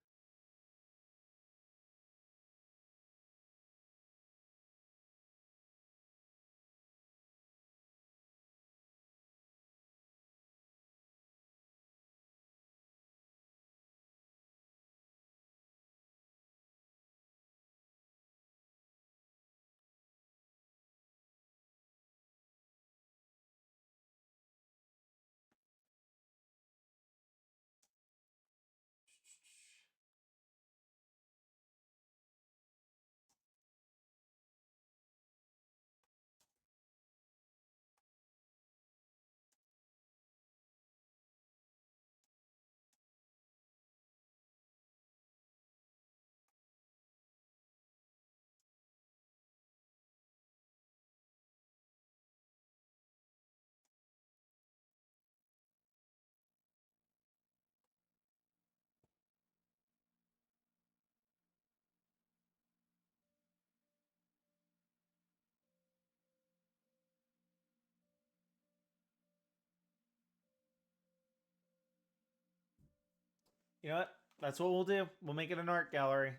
You know what? That's what we'll do. We'll make it an art gallery.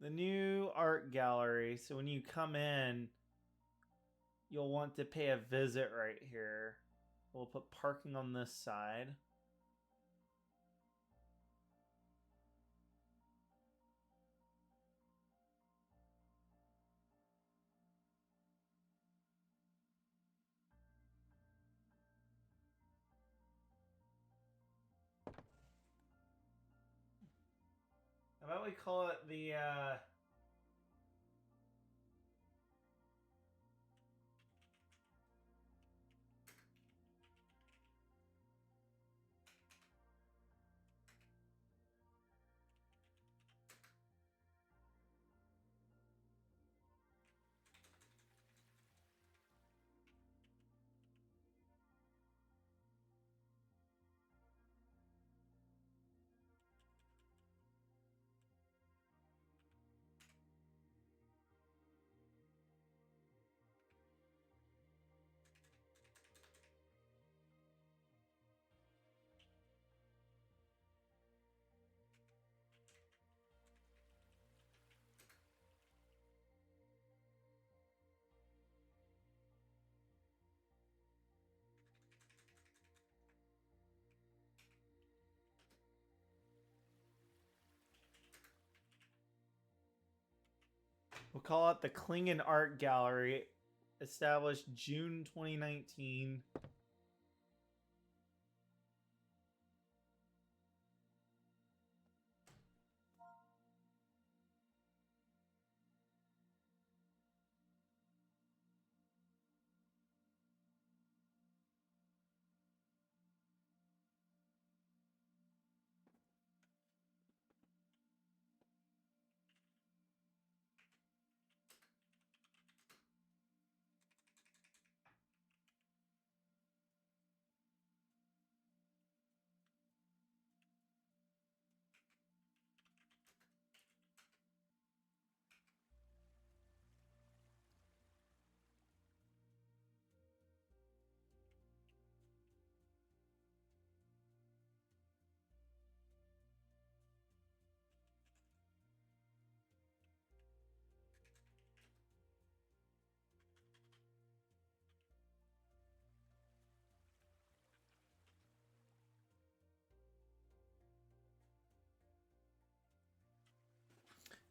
The new art gallery. So when you come in, you'll want to pay a visit right here. We'll put parking on this side. How about we call it the we'll call it the Klingen Art Gallery, established June 2019.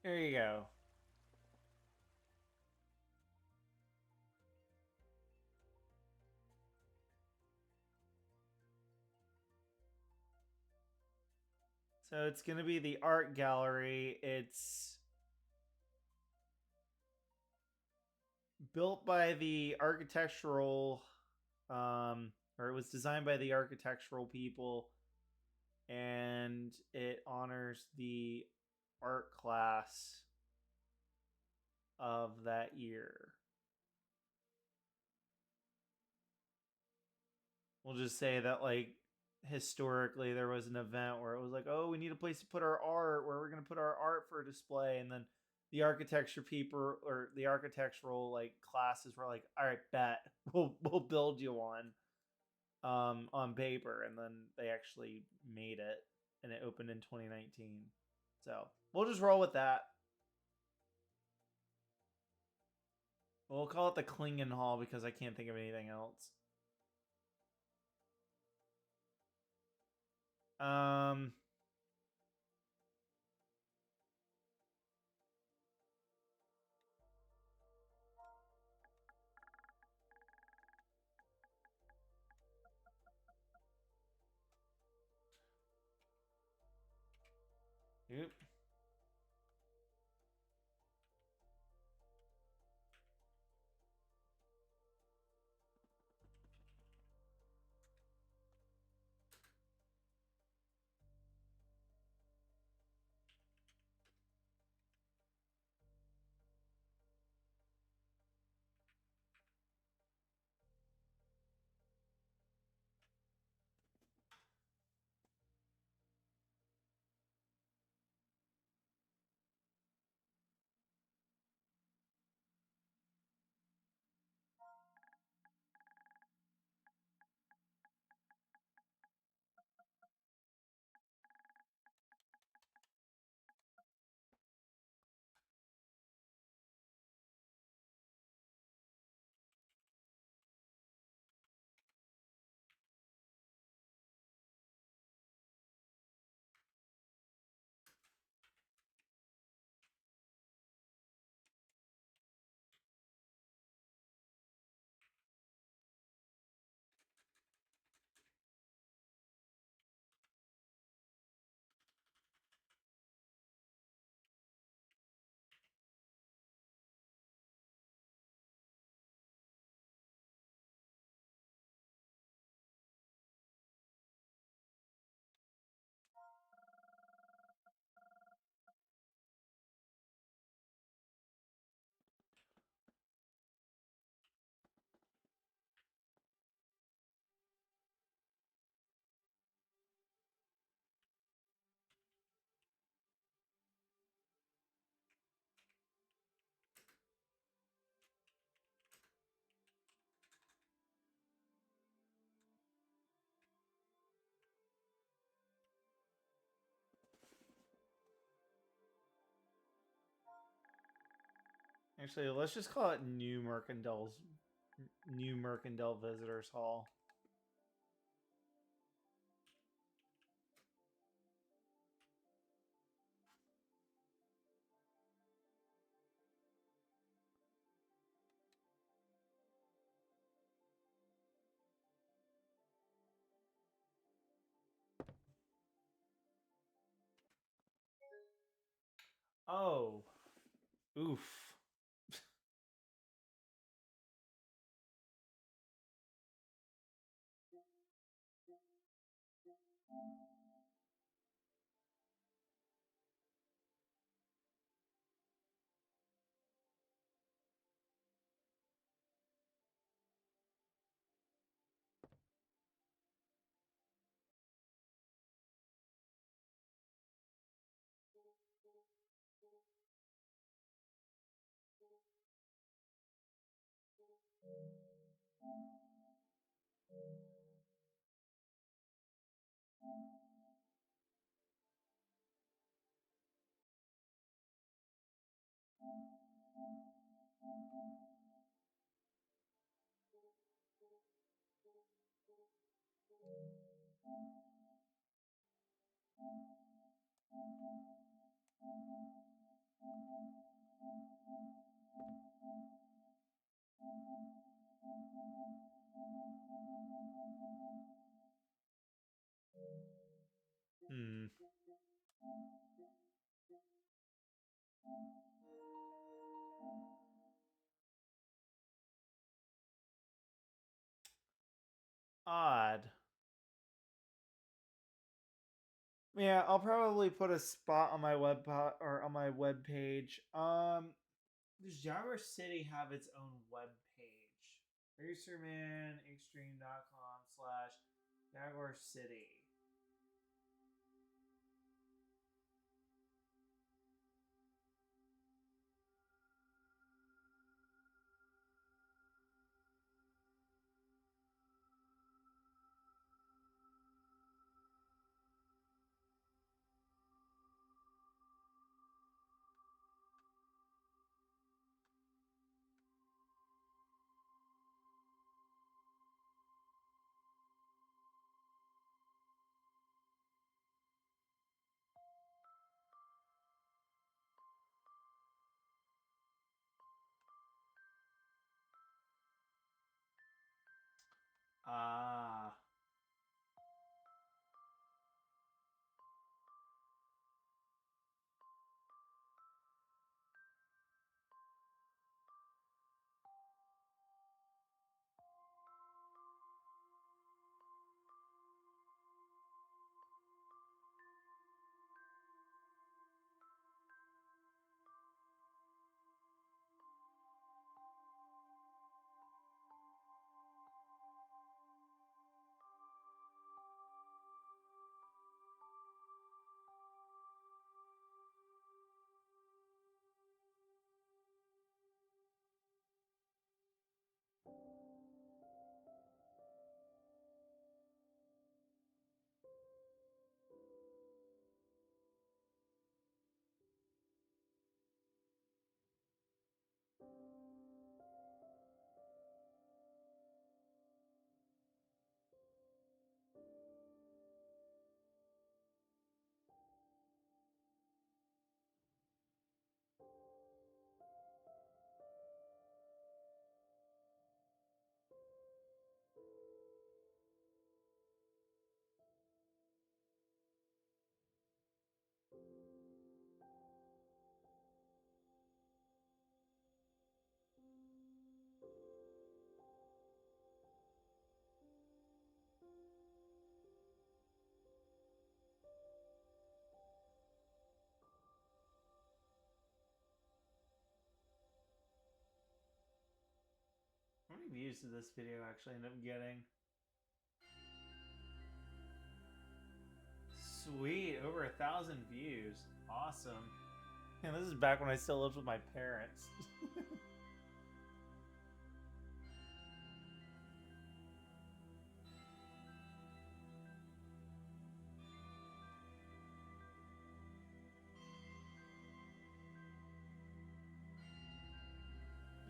There you go. So it's going to be the art gallery. It's built by the architectural, or it was designed by the architectural people, and it honors the art class of that year. We'll just say that like historically there was an event where it was like, oh, we need a place to put our art, where we're gonna put our art for display, and then the architecture people or the architectural like classes were like, all right, bet we'll build you one on paper, and then they actually made it, and it opened in 2019. So we'll just roll with that. We'll call it the Klingon Hall because I can't think of anything else. Um, Yep. Actually, let's just call it New Mercantile Visitors Hall. Oh, oof. Hmm. Odd. Yeah, I'll probably put a spot on my or on my web page. Does Jaguar City have its own web page? Racermanxtreme.com Jaguar City. Ah. How many views did this video actually end up getting? Sweet, over 1,000 views. Awesome. And this is back when I still lived with my parents.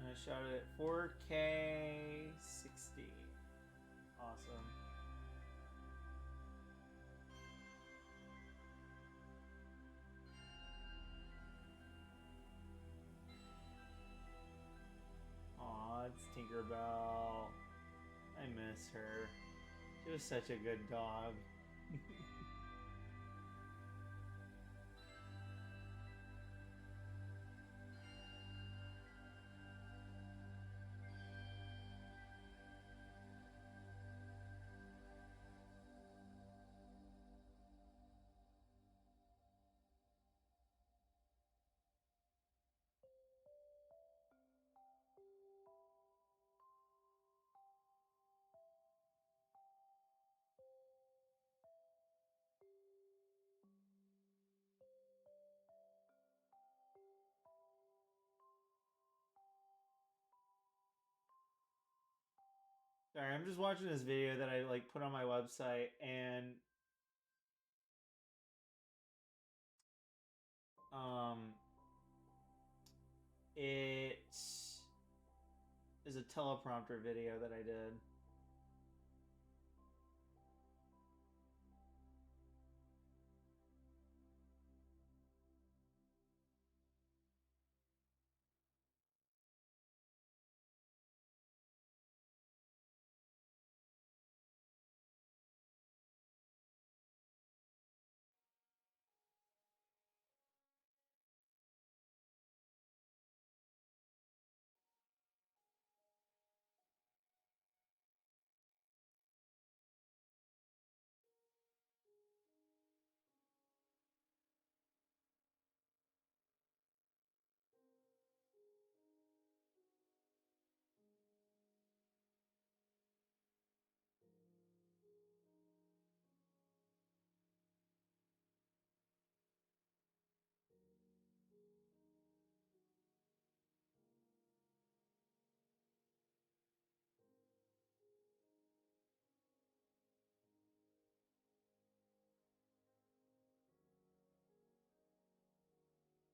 And I shot it at 4K 60. Awesome. Aw, it's Tinkerbell. I miss her. She was such a good dog. Sorry, I'm just watching this video that I like put on my website, and um it is a teleprompter video that I did.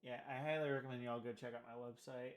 Yeah, I highly recommend y'all go check out my website.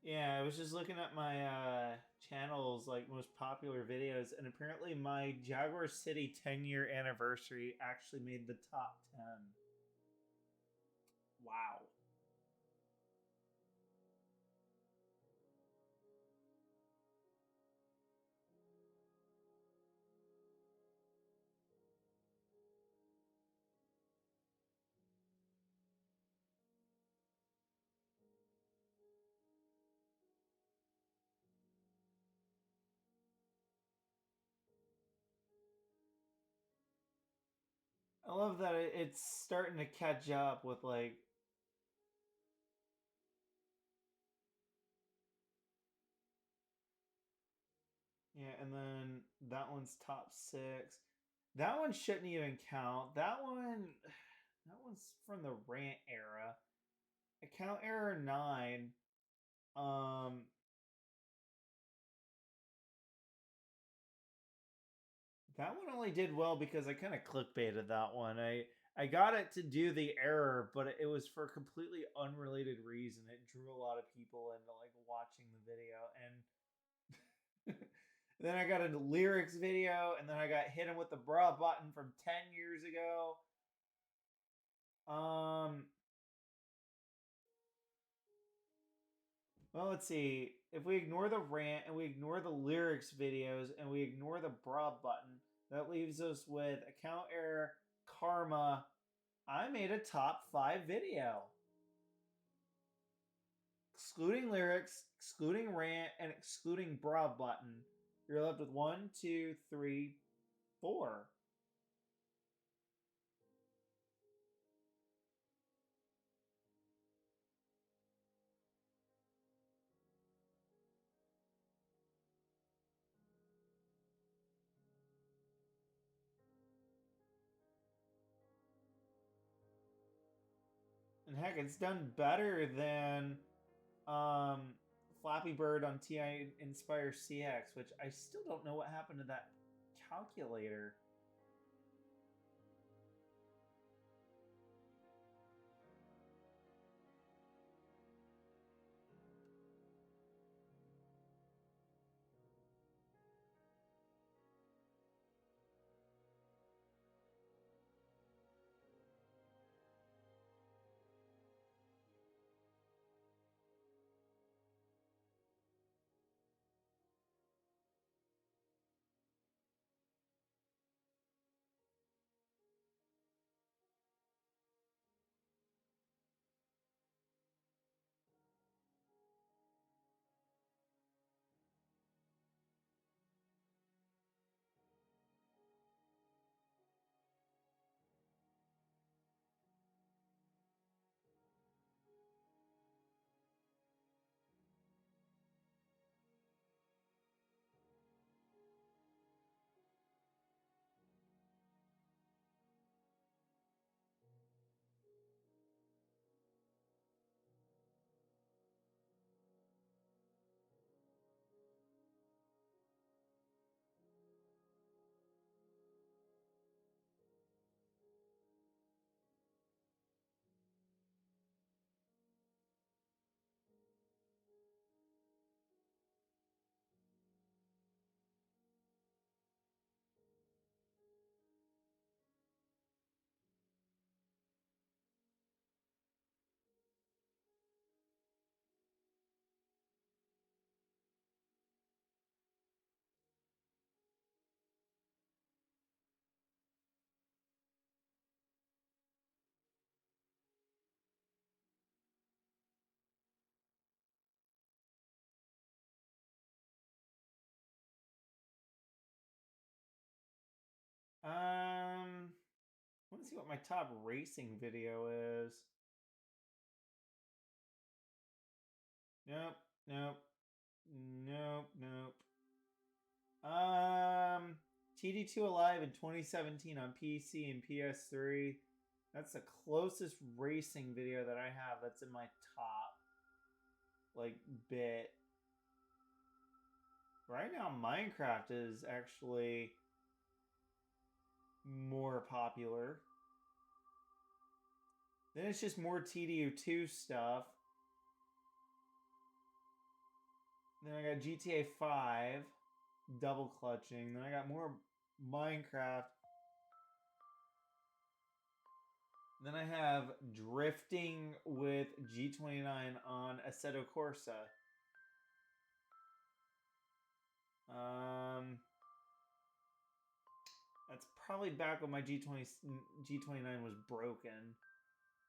Yeah, I was just looking at my channel's like most popular videos, and apparently my Jaguar City 10-year anniversary actually made the top 10. Wow. I love that it's starting to catch up with like yeah, and then that one's top 6. That one shouldn't even count. That one's from the rant era. Account error 9. Um that one only did well because I kind of clickbaited that one. I got it to do the error, but it was for a completely unrelated reason. It drew a lot of people into like watching the video, and then I got a lyrics video, and then I got hit him with the bra button from 10 years ago. Um, well, let's see. If we ignore the rant and we ignore the lyrics videos and we ignore the bra button, that leaves us with account error, karma. I made a top 5 video. Excluding lyrics, excluding rant, and excluding bra button. You're left with 1, 2, 3, 4. And heck, it's done better than um, Flappy Bird on TI Inspire CX, which I still don't know what happened to that calculator. see what my top racing video is. Nope, nope, nope, nope. TD2 Alive in 2017 on PC and PS3. That's the closest racing video that I have that's in my top, like, bit. Right now, Minecraft is actually more popular. Then it's just more TDU2 stuff. Then I got GTA 5, double clutching. Then I got more Minecraft. Then I have drifting with G29 on Assetto Corsa. That's probably back when my G29 was broken.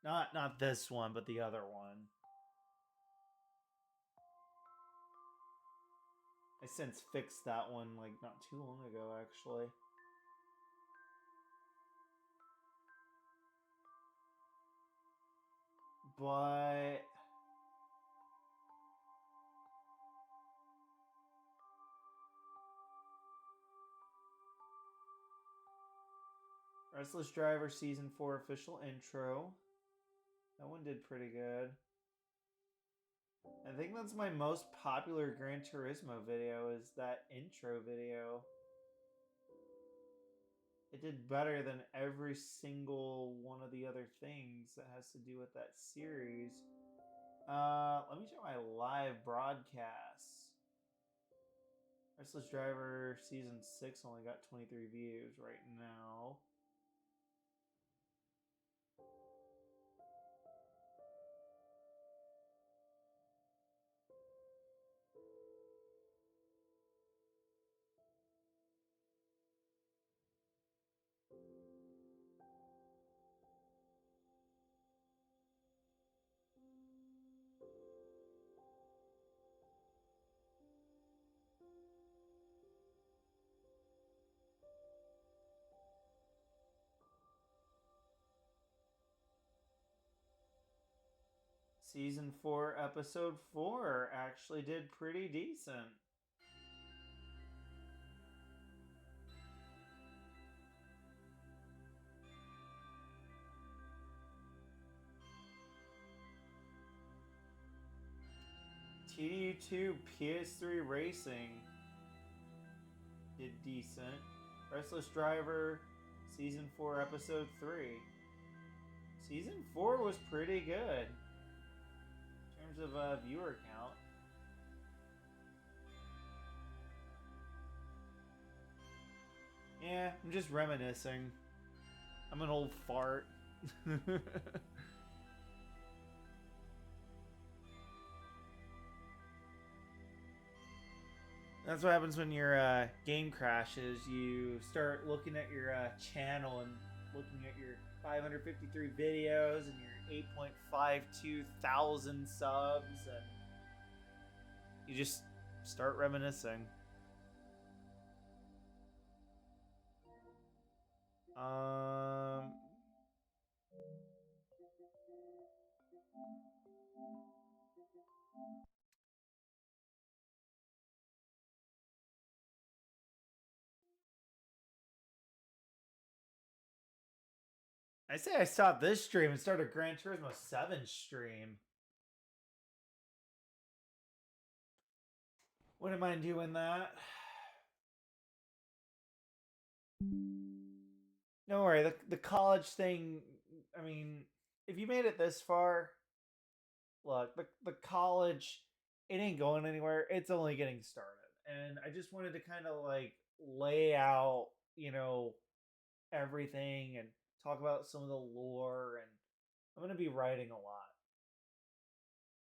Not this one, but the other one. I since fixed that one like not too long ago, actually. But Restless Driver Season 4 official intro. That one did pretty good. I think that's my most popular Gran Turismo video, is that intro video. It did better than every single one of the other things that has to do with that series. Let me check my live broadcasts. Restless Driver Season 6 only got 23 views right now. Season 4, Episode 4 actually did pretty decent. TDU2 PS3 Racing did decent. Restless Driver Season 4, Episode 3. Season 4 was pretty good in terms of viewer count. Yeah, I'm just reminiscing. I'm an old fart. That's what happens when your game crashes. You start looking at your channel and looking at your 553 videos and your 8.52 thousand subs, and you just start reminiscing. I say I stopped this stream and started Gran Turismo 7 stream. Wouldn't mind doing that. Don't worry, the college thing, I mean, if you made it this far, look, the college, it ain't going anywhere. It's only getting started. And I just wanted to kind of like lay out, everything and talk about some of the lore. And I'm going to be writing a lot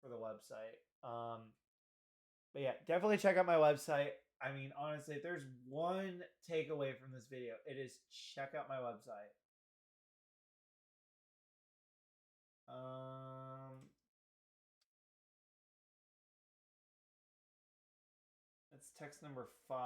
for the website. But yeah, definitely check out my website. I mean, honestly, if there's one takeaway from this video, it is check out my website. That's text number 5.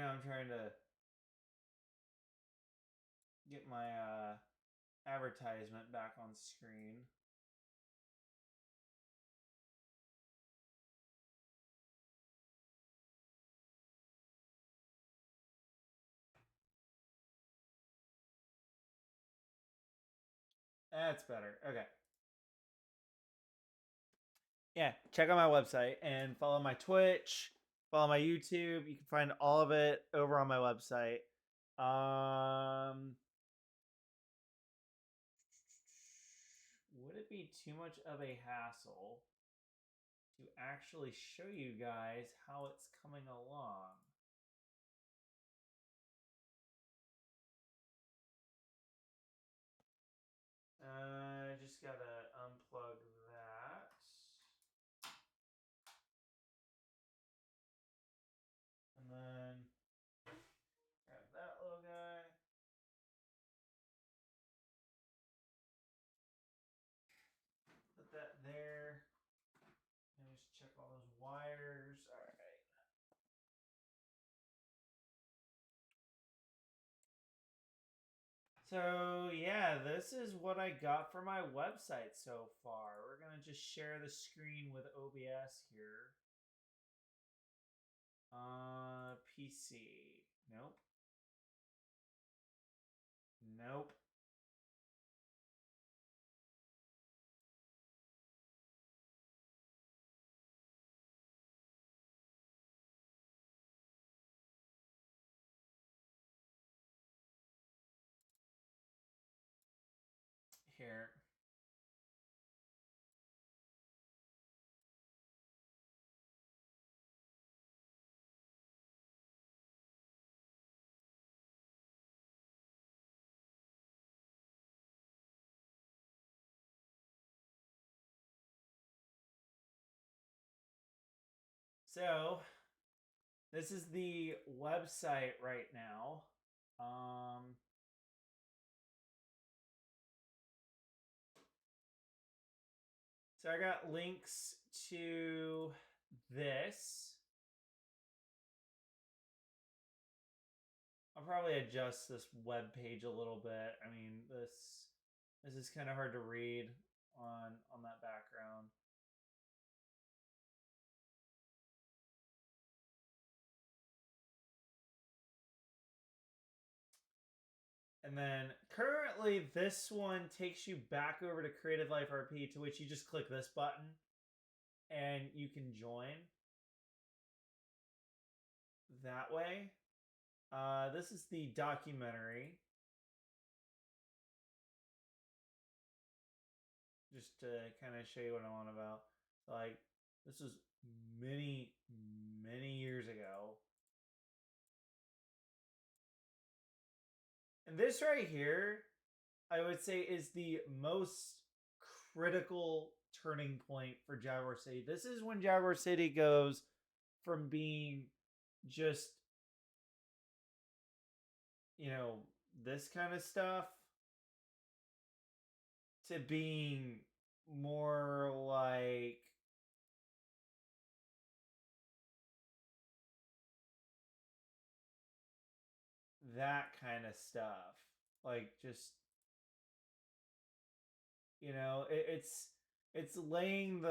now I'm trying to get my advertisement back on screen. That's better. Okay. Yeah, check out my website and follow my Twitch, follow my YouTube. You can find all of it over on my website. Would it be too much of a hassle to actually show you guys how it's coming along? Just gotta unplug that. And then grab that little guy. Put that there. And just check all those wires. Alright. So yeah, this is what I got for my website so far. We're gonna just share the screen with OBS here. PC. Nope. Nope. Here. So this is the website right now. So I got links to this. I'll probably adjust this web page a little bit. I mean, this is kind of hard to read on that background. And then currently this one takes you back over to Creative Life RP, to which you just click this button and you can join that way. This is the documentary. Just to kind of show you what I'm on about. Like, this was many, many years ago. And this right here, I would say, is the most critical turning point for Jaguar City. This is when Jaguar City goes from being just, you know, this kind of stuff to being more like that kind of stuff. Like, just, you know, it's laying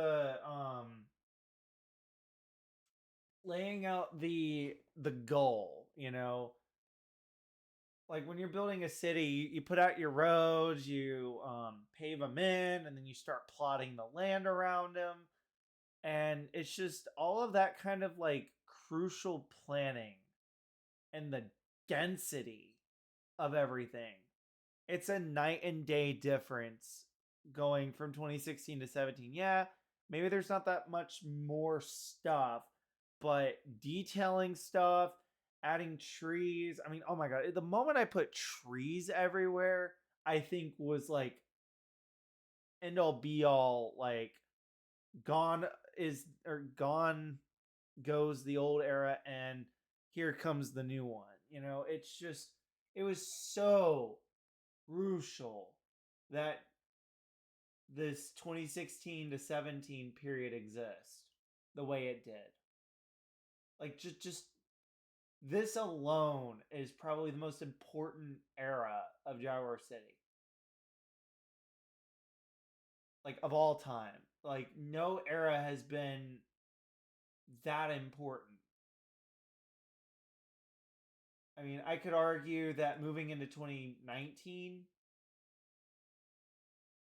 out the goal, you know. Like when you're building a city, you put out your roads, you pave them in, and then you start plotting the land around them. And it's just all of that kind of like crucial planning and the density of everything. It's a night and day difference going from 2016 to 17. Yeah, maybe there's not that much more stuff, but detailing stuff, adding trees. I mean, oh my god, the moment I put trees everywhere, I think was like end all be all. Like, gone is, or gone goes the old era and here comes the new one. You know, it's just, it was so crucial that this 2016 to 17 period exists the way it did. Like, just This alone is probably the most important era of Jaguar City. Like, of all time. Like, no era has been that important. I mean, I could argue that moving into 2019,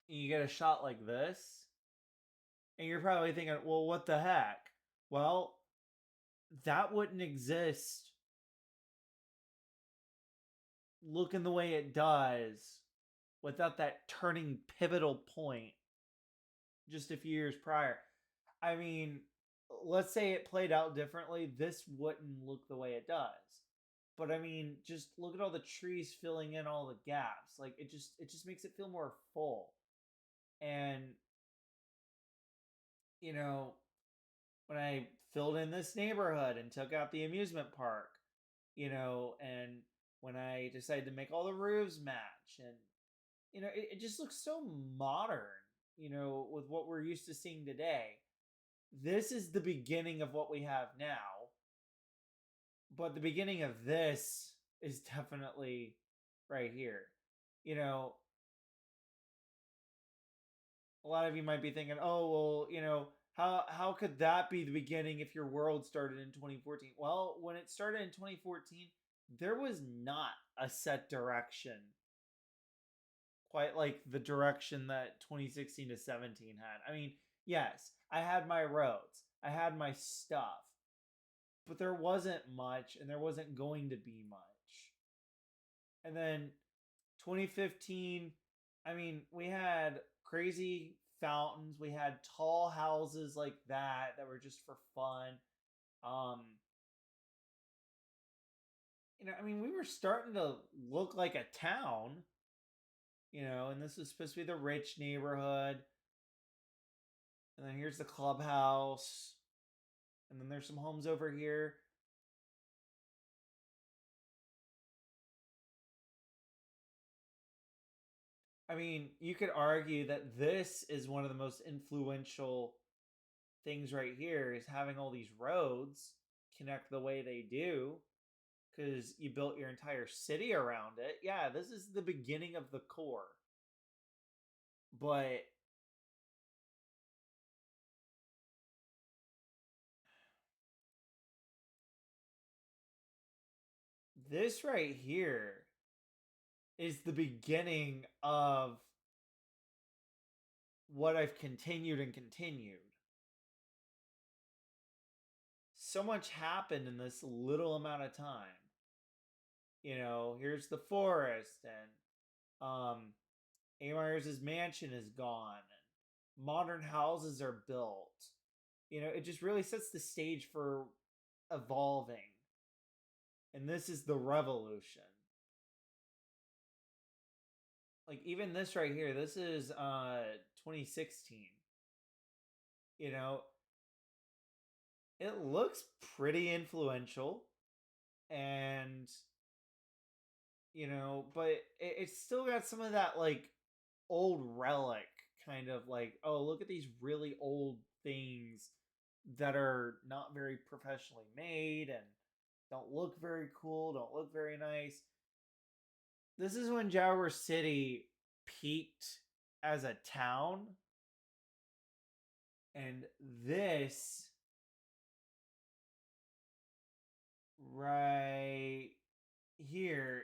you get a shot like this, and you're probably thinking, well, what the heck? Well, that wouldn't exist looking the way it does without that turning pivotal point just a few years prior. I mean, let's say it played out differently, this wouldn't look the way it does. But I mean, just look at all the trees filling in all the gaps. Like it just makes it feel more full. And you know, when I filled in this neighborhood and took out the amusement park, and when I decided to make all the roofs match, and it just looks so modern, with what we're used to seeing today. This is the beginning of what we have now, but the beginning of this is definitely right here. You know, a lot of you might be thinking, "Oh, well, how could that be the beginning if your world started in 2014?" Well, when it started in 2014, there was not a set direction quite like the direction that 2016 to 17 had. I mean, yes, I had my roads, I had my stuff, but there wasn't much and there wasn't going to be much. And then 2015, I mean, we had crazy fountains, we had tall houses like that were just for fun. Um, I mean, we were starting to look like a town, and this was supposed to be the rich neighborhood. And then here's the clubhouse. And then there's some homes over here. I mean, you could argue that this is one of the most influential things right here is having all these roads connect the way they do because you built your entire city around it. Yeah, this is the beginning of the core. But this right here is the beginning of what I've continued and continued. So much happened in this little amount of time. Here's the forest, and A. Myers' mansion is gone, and modern houses are built. It just really sets the stage for evolving. And this is the revolution. Like even this right here, this is 2016. You know, it looks pretty influential, and but it's still got some of that like old relic kind of like, oh, look at these really old things that are not very professionally made and don't look very cool, don't look very nice. This is when Jaguar City peaked as a town, and this right here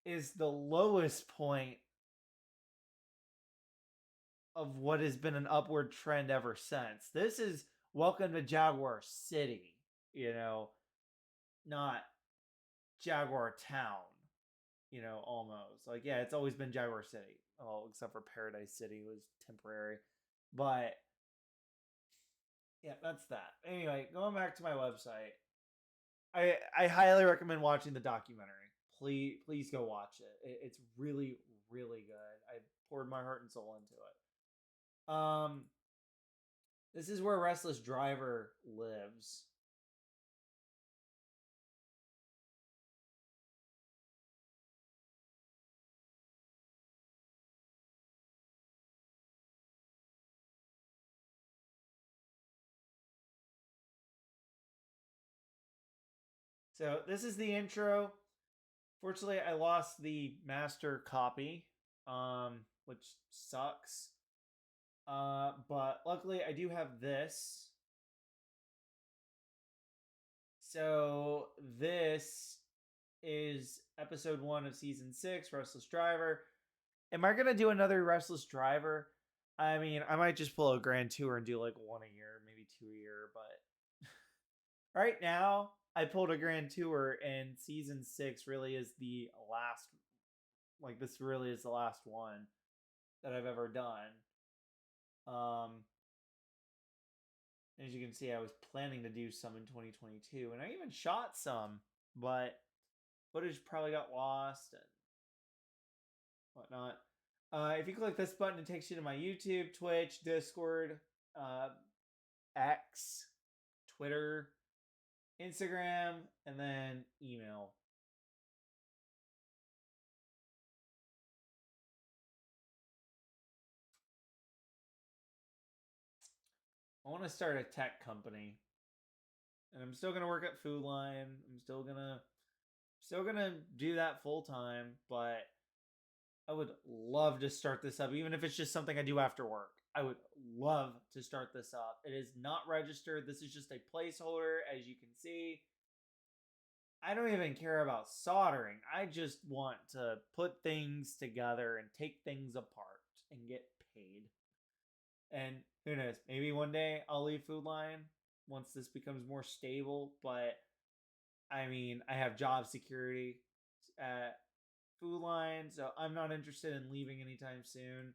is the lowest point of what has been an upward trend ever since. This is welcome to Jaguar City, not Jaguar Town, almost. Like, yeah, it's always been Jaguar City. Oh, except for Paradise City was temporary. But yeah, that's that. Anyway, going back to my website. I highly recommend watching the documentary. Please go watch it. It's really, really good. I poured my heart and soul into it. This is where Restless Driver lives. So this is the intro. Fortunately, I lost the master copy, which sucks. But luckily, I do have this. So this is episode 1 of season 6, Restless Driver. Am I gonna do another Restless Driver? I mean, I might just pull a grand tour and do like one a year, maybe 2 a year, but right now I pulled a grand tour and season 6 really is the last, like this really is the last one that I've ever done. As you can see, I was planning to do some in 2022 and I even shot some, but footage probably got lost and whatnot. If you click this button, it takes you to my YouTube, Twitch, Discord, uh, X, Twitter, Instagram, and then email. I want to start a tech company, and I'm still gonna work at Food Line. I'm still gonna do that full time, but I would love to start this up, even if it's just something I do after work. I would love to start this up. It is not registered. This is just a placeholder, as you can see. I don't even care about soldering. I just want to put things together and take things apart and get paid. And who knows, maybe one day I'll leave Food Line once this becomes more stable. But I mean, I have job security at Food Line, so I'm not interested in leaving anytime soon.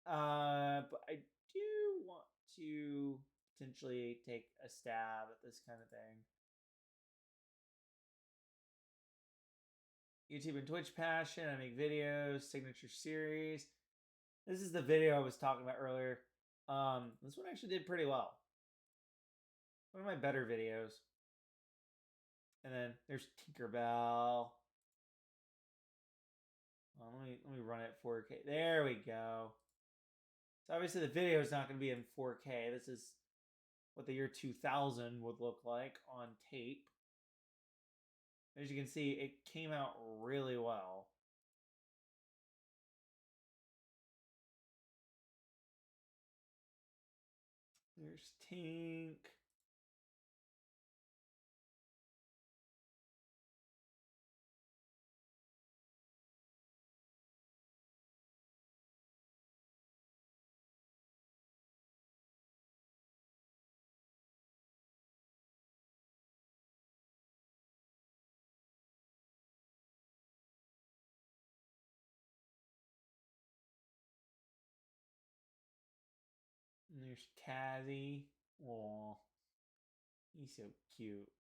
But I do want to potentially take a stab at this kind of thing. YouTube and Twitch passion. I make videos, signature series. This is the video I was talking about earlier. This one actually did pretty well. One of my better videos. And then there's Tinkerbell. Let me run it 4K. There we go. So obviously the video is not going to be in 4K. This is what the year 2000 would look like on tape. As you can see, it came out really well. There's Tink. And there's Tazzy. Aw, he's so cute.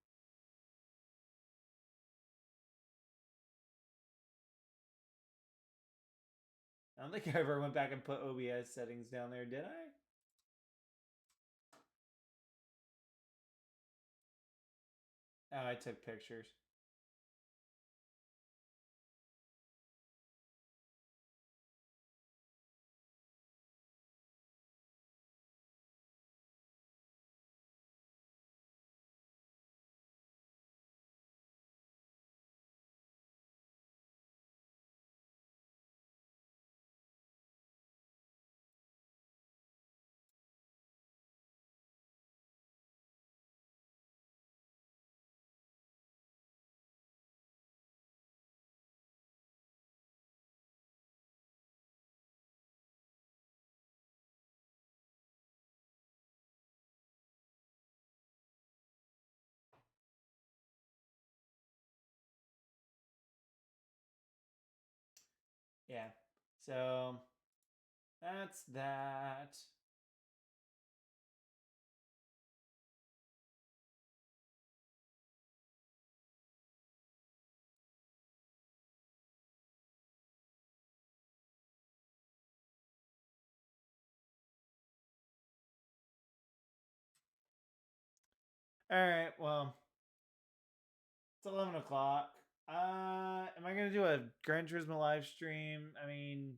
I don't think I ever went back and put OBS settings down there, did I? Oh, I took pictures. Yeah. So that's that. All right. Well, it's 11 o'clock. Am I gonna do a Gran Turismo live stream? I mean,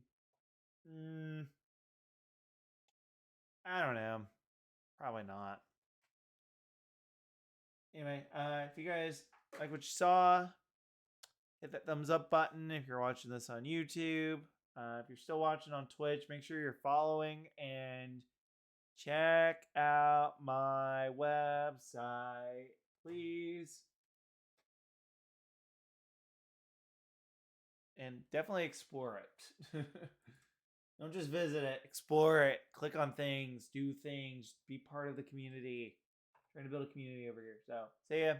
I don't know. Probably not. Anyway, if you guys like what you saw. Hit that thumbs up button if you're watching this on YouTube. If you're still watching on Twitch, make sure you're following and check out my website, please. And definitely explore it. Don't just visit it, explore it, click on things, do things, be part of the community. Trying to build a community over here. So, see ya.